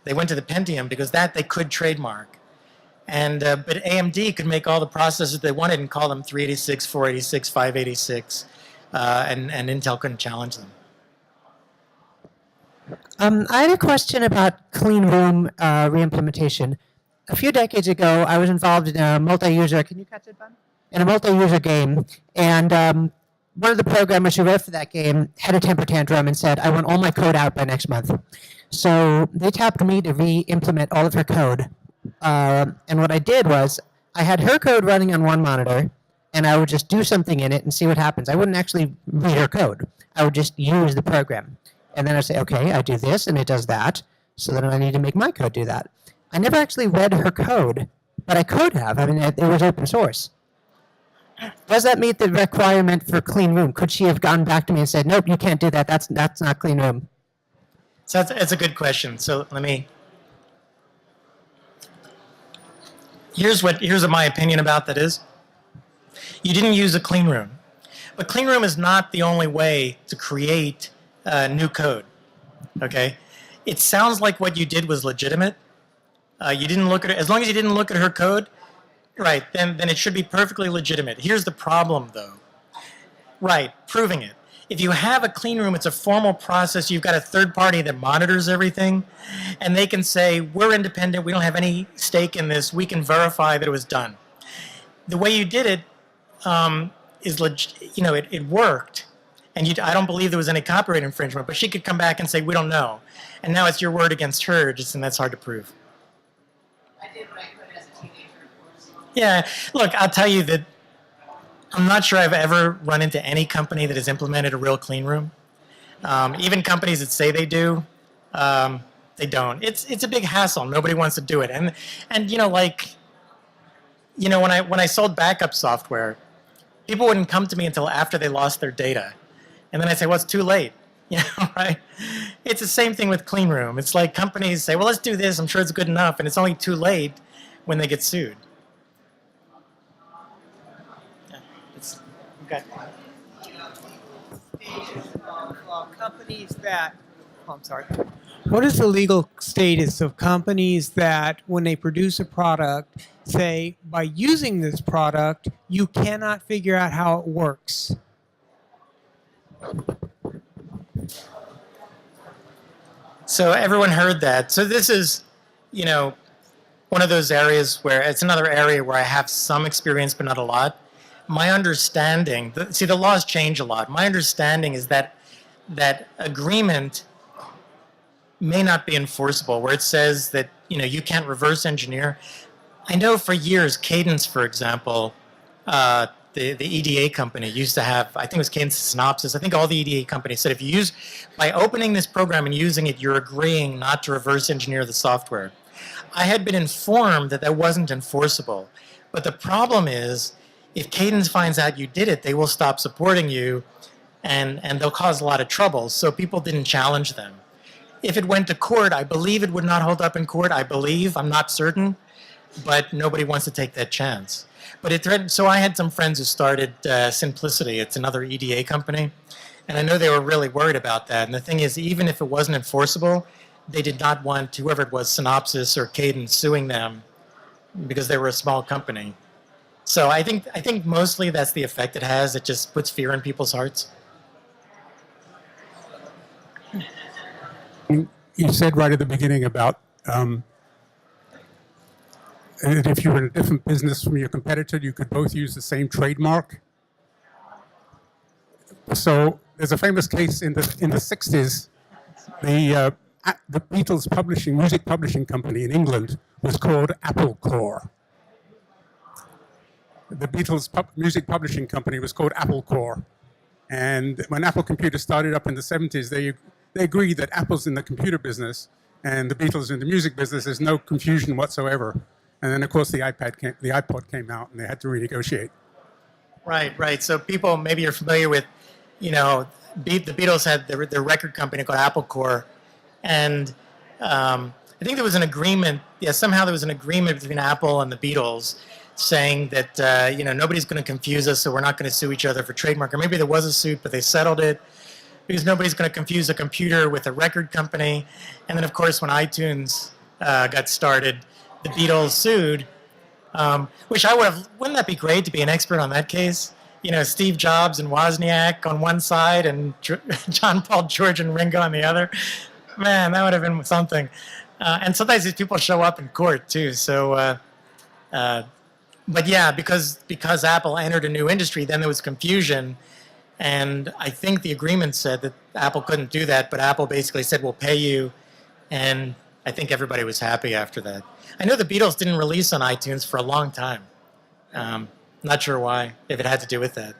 They went to the Pentium because that they could trademark. And but AMD could make all the processors they wanted and call them 386, 486, 586, and Intel couldn't challenge them. I had a question about Cleanroom Reimplementation. A few decades ago, I was involved in a multi-user. Can you catch it, Ben? In a multi-user game, and one of the programmers who wrote for that game had a temper tantrum and said, "I want all my code out by next month." So they tapped me to re-implement all of her code. And what I did was, I had her code running on one monitor, and I would just do something in it and see what happens. I wouldn't actually read her code. I would just use the program. And then I'd say, okay, I do this, and it does that, so then I need to make my code do that. I never actually read her code, but I could have. I mean, it was open source. Does that meet the requirement for clean room? Could she have gone back to me and said, nope, you can't do that. That's not clean room? So that's a good question. So here's what my opinion about that is. You didn't use a clean room. But clean room is not the only way to create new code, okay? It sounds like what you did was legitimate. You didn't look at it, as long as you didn't look at her code, right, then it should be perfectly legitimate. Here's the problem, though. Right, proving it. If you have a clean room, it's a formal process. You've got a third party that monitors everything, and they can say, we're independent, we don't have any stake in this, we can verify that it was done. The way you did it it worked, and I don't believe there was any copyright infringement, but she could come back and say, we don't know. And now it's your word against hers, and that's hard to prove. I did what I could as a teenager, of course. Yeah, look, I'll tell you that I'm not sure I've ever run into any company that has implemented a real clean room. Even companies that say they do, they don't. It's a big hassle. Nobody wants to do it. And when I sold backup software, people wouldn't come to me until after they lost their data. And then I'd say, well, it's too late. Right? It's the same thing with clean room. It's like companies say, well, let's do this. I'm sure it's good enough. And it's only too late when they get sued. Okay. Companies that, I'm sorry. What is the legal status of companies that, when they produce a product, say, by using this product, you cannot figure out how it works? So everyone heard that. So this is, one of those areas where it's another area where I have some experience, but not a lot. My understanding, the laws change a lot. My understanding is that agreement may not be enforceable, where it says that you can't reverse engineer. I know for years, Cadence, for example, the EDA company used to have, I think it was Cadence Synopsys. I think all the EDA companies said by opening this program and using it, you're agreeing not to reverse engineer the software. I had been informed that wasn't enforceable, but the problem is, if Cadence finds out you did it, they will stop supporting you, and they'll cause a lot of trouble. So people didn't challenge them. If it went to court, I believe it would not hold up in court. I'm not certain, but nobody wants to take that chance. But it threatened. So I had some friends who started Simplicity. It's another EDA company, and I know they were really worried about that. And the thing is, even if it wasn't enforceable, they did not want whoever it was, Synopsys or Cadence, suing them because they were a small company. So I think mostly that's the effect it has. It just puts fear in people's hearts. You said right at the beginning about And if you were in a different business from your competitor, you could both use the same trademark. So there's a famous case in the 60s. The Beatles music publishing company in England was called Apple Corps. The Beatles music publishing company was called Apple Corps. And when Apple Computer started up in the 70s, they agreed that Apple's in the computer business and the Beatles in the music business. There's no confusion whatsoever. And then, of course, the iPod came out, and they had to renegotiate. Right, right. So people, maybe you're familiar with, the Beatles had their record company called Apple Corps, and I think there was an agreement. Yeah, somehow there was an agreement between Apple and the Beatles saying that nobody's going to confuse us, so we're not going to sue each other for trademark. Or maybe there was a suit, but they settled it because nobody's going to confuse a computer with a record company. And then, of course, when iTunes got started, the Beatles sued. Which wouldn't that be great to be an expert on that case? Steve Jobs and Wozniak on one side and John, Paul, George, and Ringo on the other. Man, that would have been something. And sometimes these people show up in court too. So, but yeah, because Apple entered a new industry, then there was confusion. And I think the agreement said that Apple couldn't do that, but Apple basically said, we'll pay you. And I think everybody was happy after that. I know the Beatles didn't release on iTunes for a long time. Not sure why, if it had to do with that.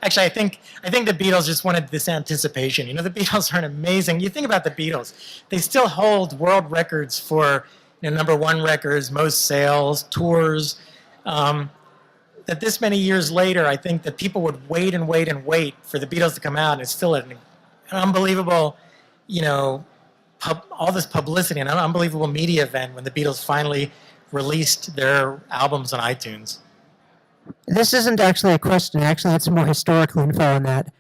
Actually, I think the Beatles just wanted this anticipation. The Beatles are an amazing. You think about the Beatles; they still hold world records for #1 records, most sales, tours. That this many years later, I think that people would wait and wait and wait for the Beatles to come out, and it's still an unbelievable, all this publicity and an unbelievable media event when the Beatles finally released their albums on iTunes. This isn't actually a question. I actually had some more historical info on that.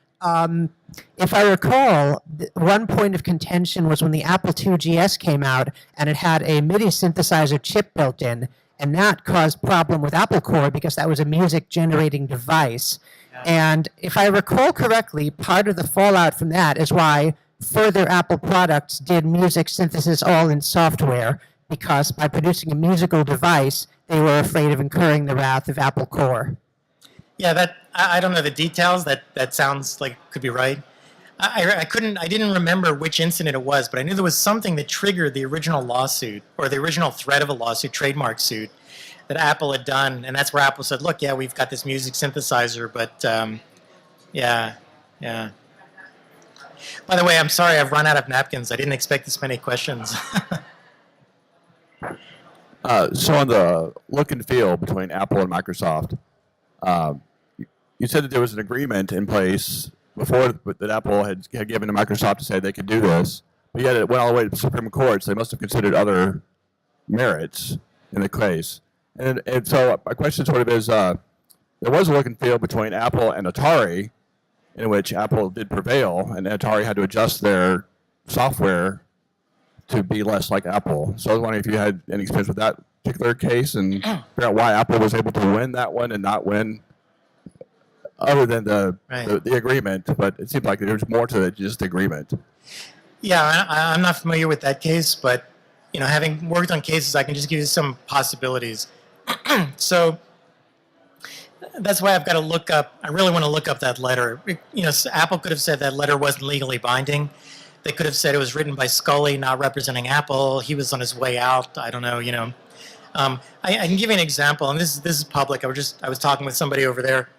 If I recall, one point of contention was when the Apple II GS came out and it had a MIDI synthesizer chip built in, and that caused problem with Apple Corps because that was a music-generating device. Yeah. And if I recall correctly, part of the fallout from that is why further Apple products did music synthesis all in software, because by producing a musical device, they were afraid of incurring the wrath of Apple Corps. Yeah, I don't know the details. That sounds like it could be right. I didn't remember which incident it was, but I knew there was something that triggered the original lawsuit or the original threat of a lawsuit, trademark suit, that Apple had done, and that's where Apple said, "Look, yeah, we've got this music synthesizer, but yeah." By the way, I'm sorry, I've run out of napkins. I didn't expect this many questions. So on the look and feel between Apple and Microsoft, you said that there was an agreement in place before that Apple had given to Microsoft to say they could do this, but yet it went all the way to the Supreme Court, so they must have considered other merits in the case. And so my question sort of is, there was a look and feel between Apple and Atari, in which Apple did prevail, and Atari had to adjust their software to be less like Apple. So I was wondering if you had any experience with that particular case and figure out why Apple was able to win that one and not win other than the agreement. But it seemed like there was more to it, just the agreement. Yeah, I'm not familiar with that case, but having worked on cases, I can just give you some possibilities. So that's why I've got to look up. I really want to look up that letter. Apple could have said that letter wasn't legally binding. They could have said it was written by Scully, not representing Apple. He was on his way out. I don't know. I can give you an example, and this is public. I was talking with somebody over there.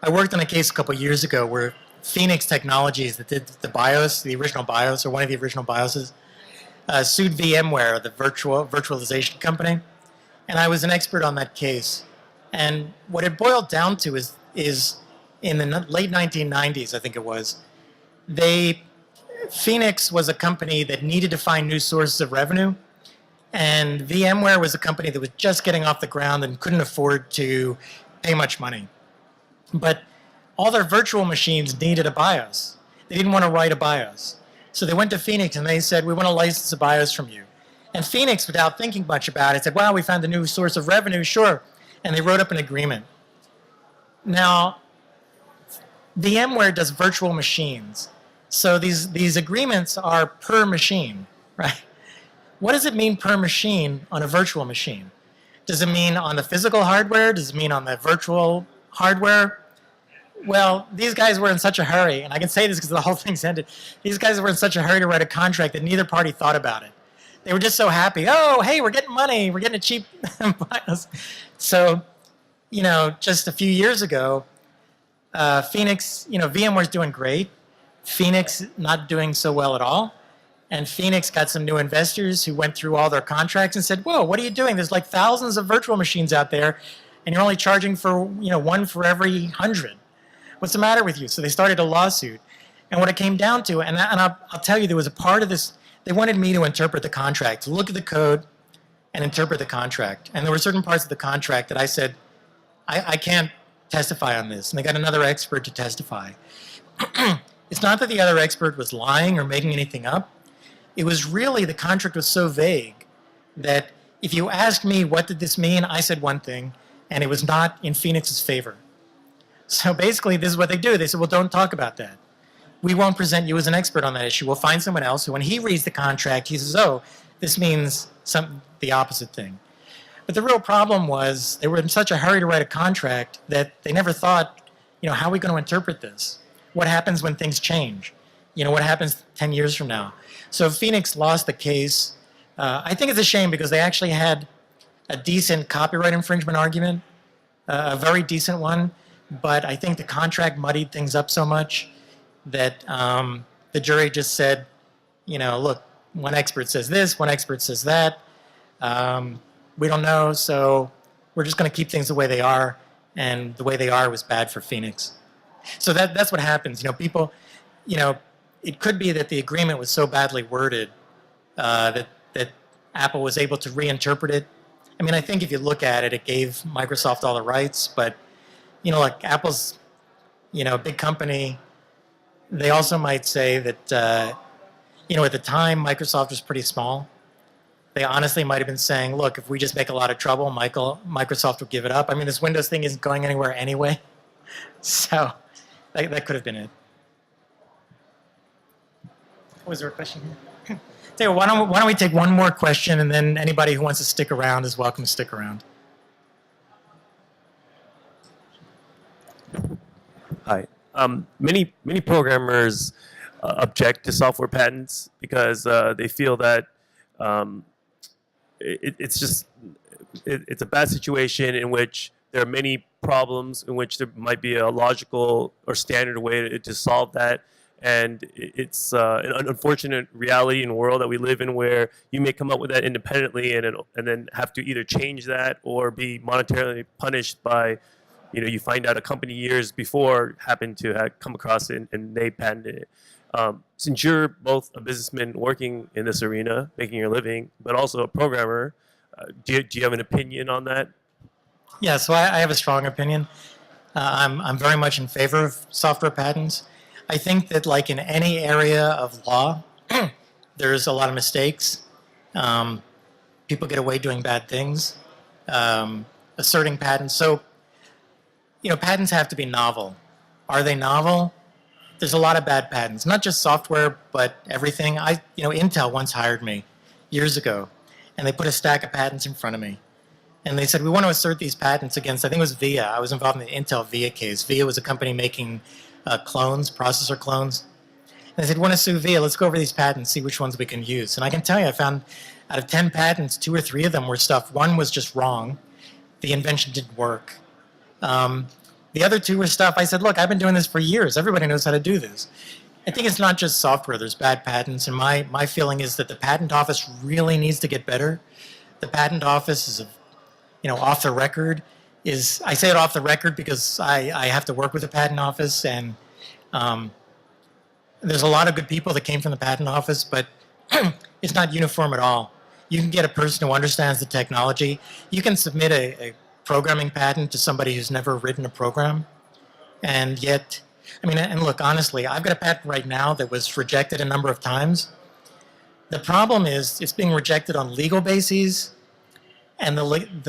I worked on a case a couple years ago where Phoenix Technologies, that did the BIOS, the original BIOS, or one of the original BIOSes, sued VMware, the virtualization company, and I was an expert on that case. And what it boiled down to is in the late 1990s, I think it was, Phoenix was a company that needed to find new sources of revenue, and VMware was a company that was just getting off the ground and couldn't afford to pay much money. But all their virtual machines needed a BIOS. They didn't want to write a BIOS. So they went to Phoenix and they said, we want to license a BIOS from you. And Phoenix, without thinking much about it, said, wow, we found a new source of revenue, sure. And they wrote up an agreement. Now, VMware does virtual machines. So these agreements are per machine, right? What does it mean per machine on a virtual machine? Does it mean on the physical hardware? Does it mean on the virtual hardware? Well, these guys were in such a hurry, and I can say this because the whole thing's ended. These guys were in such a hurry to write a contract that neither party thought about it. They were just so happy. Oh, hey, we're getting money. We're getting a cheap BIOS. So, just a few years ago, Phoenix, VMware's doing great. Phoenix not doing so well at all. And Phoenix got some new investors who went through all their contracts and said, whoa, what are you doing? There's like thousands of virtual machines out there, and you're only charging for, one for every 100. What's the matter with you? So they started a lawsuit. And what it came down to, and I'll tell you, there was a part of this, they wanted me to interpret the contract, to look at the code and interpret the contract. And there were certain parts of the contract that I said, I can't testify on this. And they got another expert to testify. It's not that the other expert was lying or making anything up. It was really, the contract was so vague that if you asked me what did this mean, I said one thing, and it was not in Phoenix's favor. So basically, this is what they do. They said, well, don't talk about that. We won't present you as an expert on that issue. We'll find someone else who, when he reads the contract, he says, oh, this means the opposite thing. But the real problem was they were in such a hurry to write a contract that they never thought, how are we going to interpret this? What happens when things change? What happens 10 years from now? So Phoenix lost the case. I think it's a shame because they actually had a decent copyright infringement argument, a very decent one. But I think the contract muddied things up so much that the jury just said, look, one expert says this, one expert says that. We don't know, so we're just going to keep things the way they are. And the way they are was bad for Phoenix. So that's what happens. People, it could be that the agreement was so badly worded that Apple was able to reinterpret it. I mean, I think if you look at it, it gave Microsoft all the rights, but like Apple's, a big company, they also might say that, at the time, Microsoft was pretty small. They honestly might have been saying, look, if we just make a lot of trouble, Microsoft will give it up. I mean, this Windows thing isn't going anywhere anyway. So that could have been it. Was there a question here? Tell you what, why don't we take one more question, and then anybody who wants to stick around is welcome to stick around. Hi. Many programmers object to software patents because they feel that it's a bad situation in which there are many problems in which there might be a logical or standard way to solve that. And it's an unfortunate reality in the world that we live in where you may come up with that independently and then have to either change that or be monetarily punished by, you find out a company years before happened to have come across it and they patented it. Since you're both a businessman working in this arena, making your living, but also a programmer, do you have an opinion on that? Yeah, so I have a strong opinion. I'm very much in favor of software patents. I think that like in any area of law, there's a lot of mistakes. People get away doing bad things, asserting patents. So, patents have to be novel. Are they novel? There's a lot of bad patents, not just software, but everything. Intel once hired me years ago, and they put a stack of patents in front of me. And they said, we want to assert these patents against, I think it was VIA. I was involved in the Intel VIA case. VIA was a company making clones, processor clones. And they said, we want to sue VIA. Let's go over these patents, see which ones we can use. And I can tell you, I found out of 10 patents, 2 or 3 of them were stuff. One was just wrong. The invention didn't work. The other 2 were stuff. I said, look, I've been doing this for years. Everybody knows how to do this. I think it's not just software. There's bad patents. And my feeling is that the patent office really needs to get better. The patent office is, off the record. I say it off the record because I have to work with the patent office, and there's a lot of good people that came from the patent office, but it's not uniform at all. You can get a person who understands the technology. You can submit a programming patent to somebody who's never written a program, and yet, and look, honestly, I've got a patent right now that was rejected a number of times. The problem is it's being rejected on legal bases, and the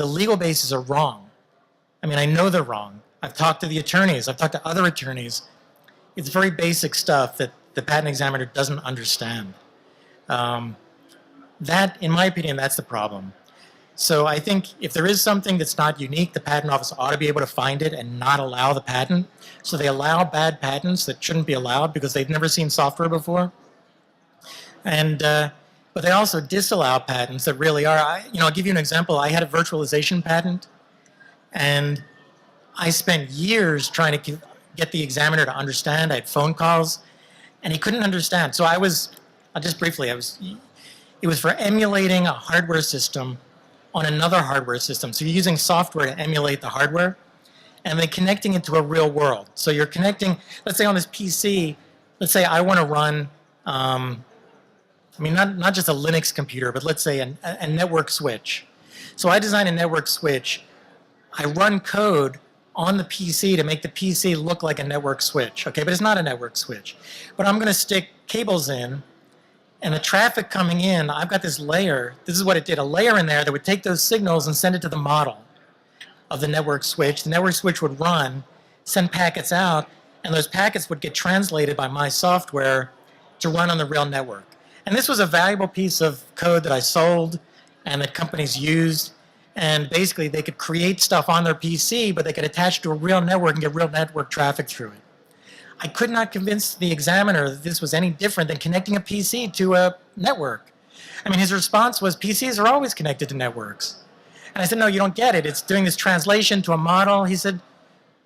legal bases are wrong. I know they're wrong. I've talked to the attorneys. I've talked to other attorneys. It's very basic stuff that the patent examiner doesn't understand. That, in my opinion, that's the problem. So I think if there is something that's not unique, the patent office ought to be able to find it and not allow the patent. So they allow bad patents that shouldn't be allowed because they've never seen software before. And but they also disallow patents that really are. I'll give you an example. I had a virtualization patent, and I spent years trying to get the examiner to understand. I had phone calls, and he couldn't understand. So I'll just briefly, it was for emulating a hardware system on another hardware system. So you're using software to emulate the hardware, and then connecting it to a real world. So you're connecting, let's say on this PC, let's say I want to run, not just a Linux computer, but let's say a network switch. So I design a network switch. I run code on the PC to make the PC look like a network switch, okay? But it's not a network switch. But I'm going to stick cables in, and the traffic coming in, I've got this layer. This is what it did, a layer in there that would take those signals and send it to the model of the network switch. The network switch would run, send packets out, and those packets would get translated by my software to run on the real network. And this was a valuable piece of code that I sold and that companies used. And basically, they could create stuff on their PC, but they could attach to a real network and get real network traffic through it. I could not convince the examiner that this was any different than connecting a PC to a network. His response was, PCs are always connected to networks. And I said, no, you don't get it. It's doing this translation to a model. He said,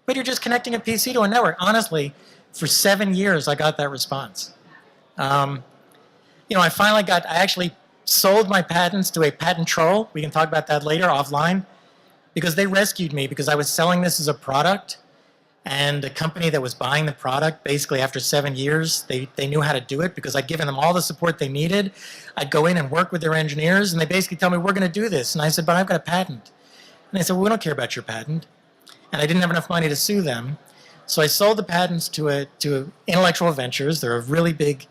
but you're just connecting a PC to a network. Honestly, for 7 years, I got that response. I actually sold my patents to a patent troll. We can talk about that later offline, because they rescued me because I was selling this as a product. And the company that was buying the product, basically after 7 years, they knew how to do it because I'd given them all the support they needed. I'd go in and work with their engineers, and they basically tell me, we're going to do this. And I said, but I've got a patent. And they said, well, we don't care about your patent. And I didn't have enough money to sue them. So I sold the patents to Intellectual Ventures. They're a really big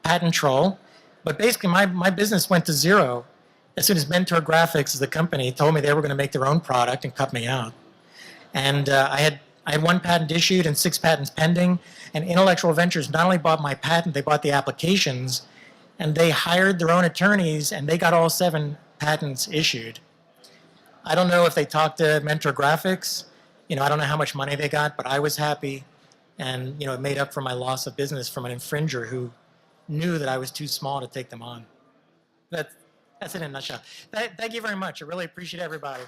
patent troll. But basically, my business went to zero as soon as Mentor Graphics, the company, told me they were going to make their own product and cut me out. And I had 1 patent issued and 6 patents pending. And Intellectual Ventures not only bought my patent, they bought the applications, and they hired their own attorneys, and they got all 7 patents issued. I don't know if they talked to Mentor Graphics. I don't know how much money they got, but I was happy. And, it made up for my loss of business from an infringer who knew that I was too small to take them on. That's it in a nutshell. Thank you very much. I really appreciate everybody.